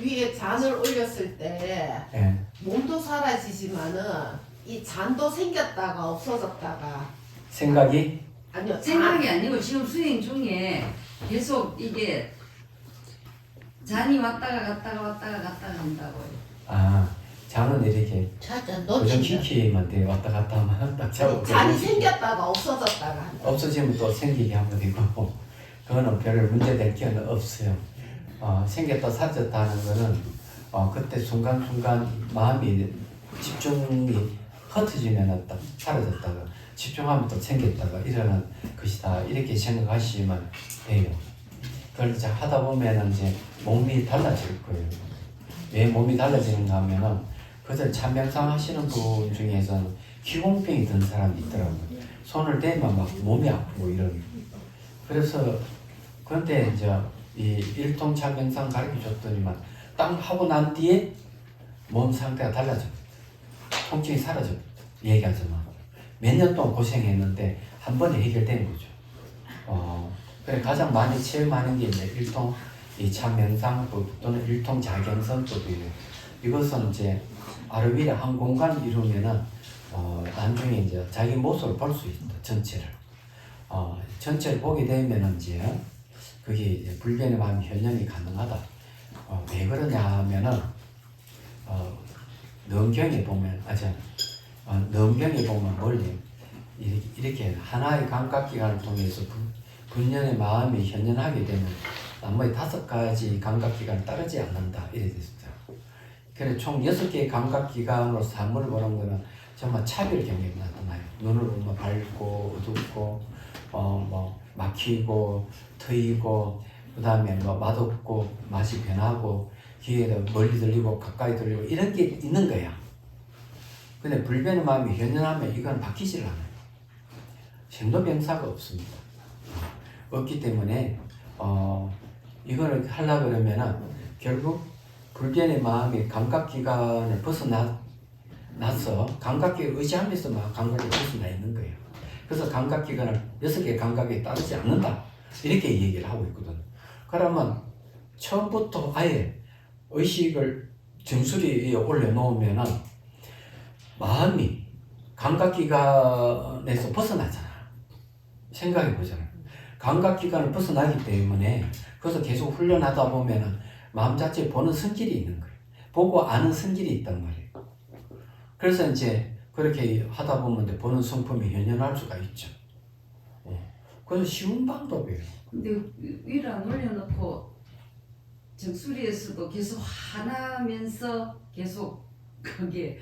위에 잔을 올렸을 때 예. 몸도 사라지지만은 이 잔도 생겼다가 없어졌다가 생각이 아니요 생각이 아니고 지금 수행 중에 계속 이게 잔이 왔다가 갔다가 한다고요. 잔은 이렇게 잔 고정 시키면 돼. 왔다 갔다 하면 딱 잡고 잔이 생겼다가 없어졌다가 한다. 없어지면 또 생기게 하면 되고 그거는 별 문제될 게 없어요. 생겼다 사라졌다 하는 거는 그때 순간순간 마음이 집중이 흩어지면 딱 사라졌다가 집중하면 또 생겼다가 일어나는 것이다. 이렇게 생각하시면 돼요. 그걸 이제 하다 보면은 이제 몸이 달라질 거예요. 왜 몸이 달라지는가 하면은 그들 참명상 하시는 분 중에서는 기공병이 든 사람이 있더라고요. 손을 대면 막 몸이 아프고 이런. 그래서 그런데 이제 이 일통 참명상 가르쳐 줬더니만 딱 하고 난 뒤에 몸 상태가 달라져. 통증이 사라져. 얘기하자면 몇 년 동안 고생했는데 한 번에 해결된 거죠. 그래 가장 많이 체험하는 게 이제 일통 이 참명상법 또는 일통 자경선법이에요. 이것은 이제 아르비를 한 공간 이루면은 나중에 이제 자기 모습을 볼 수 있다. 전체를 전체를 보게 되면은 이제 그게 이제 불변의 마음 현현이 가능하다. 왜 그러냐 하면은 넘경에 보면 넘경에 보면 멀리 이렇게 하나의 감각기관을 통해서 분연의 마음이 현현하게 되면 나머지 5가지 감각기관이 따르지 않는다. 이래 됐어요. 그래서 총 6개의 감각기관으로 사물을 보는 거는 정말 차별 경계가 나타나요. 눈을 보면 밝고 어둡고 뭐 막히고 트이고 그다음에 뭐 맛없고 맛이 변하고 귀에도 멀리 들리고 가까이 들리고 이런 게 있는 거야. 근데 불변의 마음이 현현하면 이건 바뀌질 않아요. 생로병사가 없습니다. 없기 때문에 이거를 하려고 그러면은 결국 불변의 마음이 감각기관을 벗어나서 감각기를 의지하면서 막 감각이 벗어나 있는 거예요. 그래서 감각기관을 6개의 감각에 따르지 않는다. 이렇게 얘기를 하고 있거든. 그러면 처음부터 아예 의식을 정수리에 올려놓으면은 마음이 감각기관에서 벗어나잖아. 생각해보잖아. 감각기관을 벗어나기 때문에 그래서 계속 훈련하다 보면은 마음 자체에 보는 성질이 있는 거예요. 보고 아는 성질이 있단 말이에요. 그래서 이제 그렇게 하다 보면 이제 보는 성품이 현현할 수가 있죠. 그래서 쉬운 방법이에요. 근데 위를 안 올려놓고 정수리에서도 계속 화나면서 계속 거기에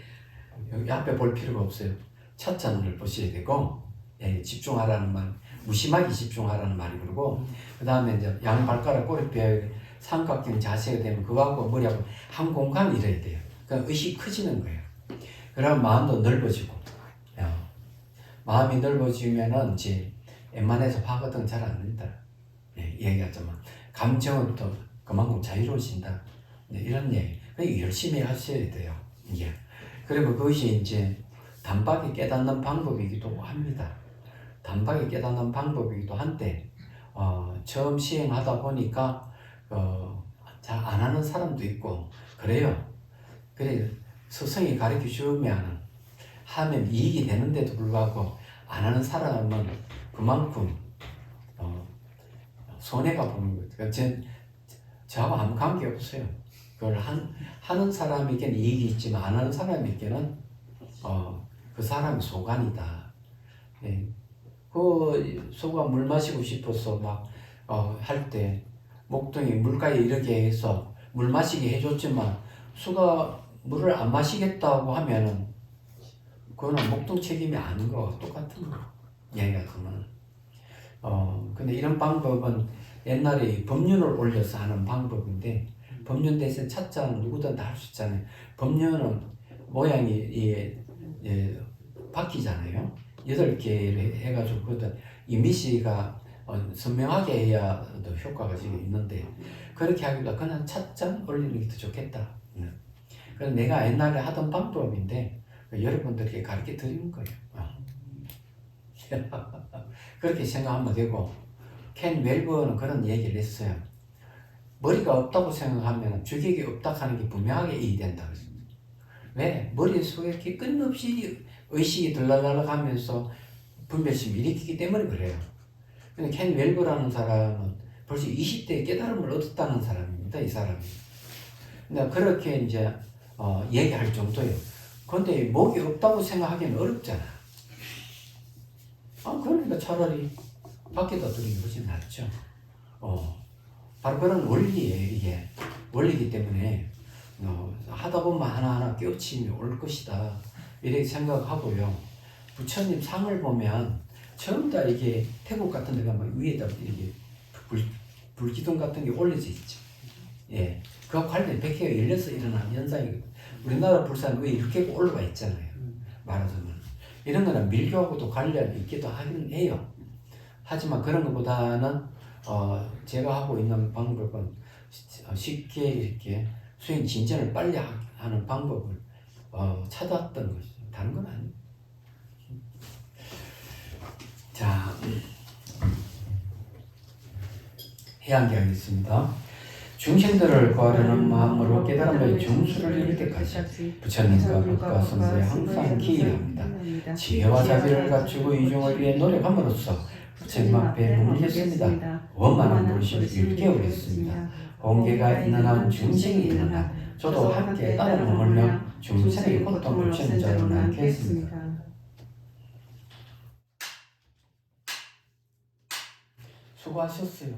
여기 앞에 볼 필요가 없어요. 차찬을 보셔야 되고, 집중하라는 말, 무심하게 집중하라는 말이 그러고, 그 다음에 이제 양발가락 꼬리뼈 삼각형 자세가 되면 그거하고 머리하고 한 공간을 이뤄야 돼요. 그러니까 의식이 커지는 거예요. 그러면 마음도 넓어지고, 마음이 넓어지면은 이제 웬만해서 화 같은 건 잘 안 낸다. 얘기하자면 감정은 또 그만큼 자유로워진다. 이런 얘기. 그러니까 열심히 하셔야 돼요. 이게. 그리고 그것이 이제 단박에 깨닫는 방법이기도 합니다. 단박에 깨닫는 방법이기도 한데 처음 시행하다 보니까 잘 안 하는 사람도 있고 그래요. 그래 스승이 가르쳐 주면 하면 이익이 되는데도 불구하고 안 하는 사람은 그만큼 손해가 보는 거죠. 그러니까 저하고 아무 관계 없어요. 그걸 하는 사람에게는 이익이 있지만 안 하는 사람에게는 그 사람이 소관이다. 예. 그 소가 물 마시고 싶어서 막 할 때 목동이 물가에 이렇게 해서 물 마시게 해줬지만 수가 물을 안 마시겠다고 하면은 그거는 목동 책임이 아닌 거와 똑같은 거. 얘기가 그러면 근데 이런 방법은 옛날에 법륜을 올려서 하는 방법인데 법륜 대신 차자는 누구든 다 할 수 있잖아요. 법륜은 모양이 바뀌잖아요. 8개를 해가지고 그것도 이미지가 선명하게 해야 더 효과가 지금 있는데 그렇게 하기보다 그냥 찻잔 올리는 게 더 좋겠다. 그래서 내가 옛날에 하던 방법인데 여러분들에게 가르쳐 드리는 거예요. 그렇게 생각하면 되고 켄 웰버는 그런 얘기를 했어요. 머리가 없다고 생각하면 주객이 없다 하는 게 분명하게 이해된다. 왜? 머릿속에 이렇게 끊임없이 의식이 들락날락하면서 분별심을 일으키기 때문에 그래요. 근데 켄 웰버라는 사람은 벌써 20대에 깨달음을 얻었다는 사람입니다. 이 사람이. 근데 그렇게 이제 얘기할 정도예요. 근데 목이 없다고 생각하기는 어렵잖아. 그러니까 차라리 밖에다 두는 것이 낫죠. 바로 그런 원리예요, 이게. 원리이기 때문에, 하다 보면 하나하나 깨우침이 올 것이다. 이렇게 생각하고요. 부처님 상을 보면, 처음 다 이게 태국 같은 데 가면 위에다 이렇게 불기둥 같은 게 올려져 있죠. 예. 그와 관련 백회가 열려서 일어나는 현상이거든요. 우리나라 불사는 왜 이렇게 올라가 있잖아요. 말하자면. 이런 거는 밀교하고도 관련이 있기도 하긴 해요. 하지만 그런 것보다는 제가 하고 있는 방법은 쉽게 이렇게 수행 진전을 빨리 하는 방법을 찾았던 것이죠. 다른 건 아니에요. 자, 해양기 하겠습니다. 중생들을 구하려는 마음으로 깨달음의 정수를 이룰 때까지 부처님과 법과 선생에 항상 기일합니다. 지혜와 자비를 갖추고 이중을 위해 노력함으로써 부처님 앞에 머물겠습니다. 원만한 본심을 일깨 오겠습니다. 공개가 있는 한 중생이 있는 한 저도 함께 따라 머물며 중생의 고통을 고치는 자로 남겠습니다. 수고하셨어요.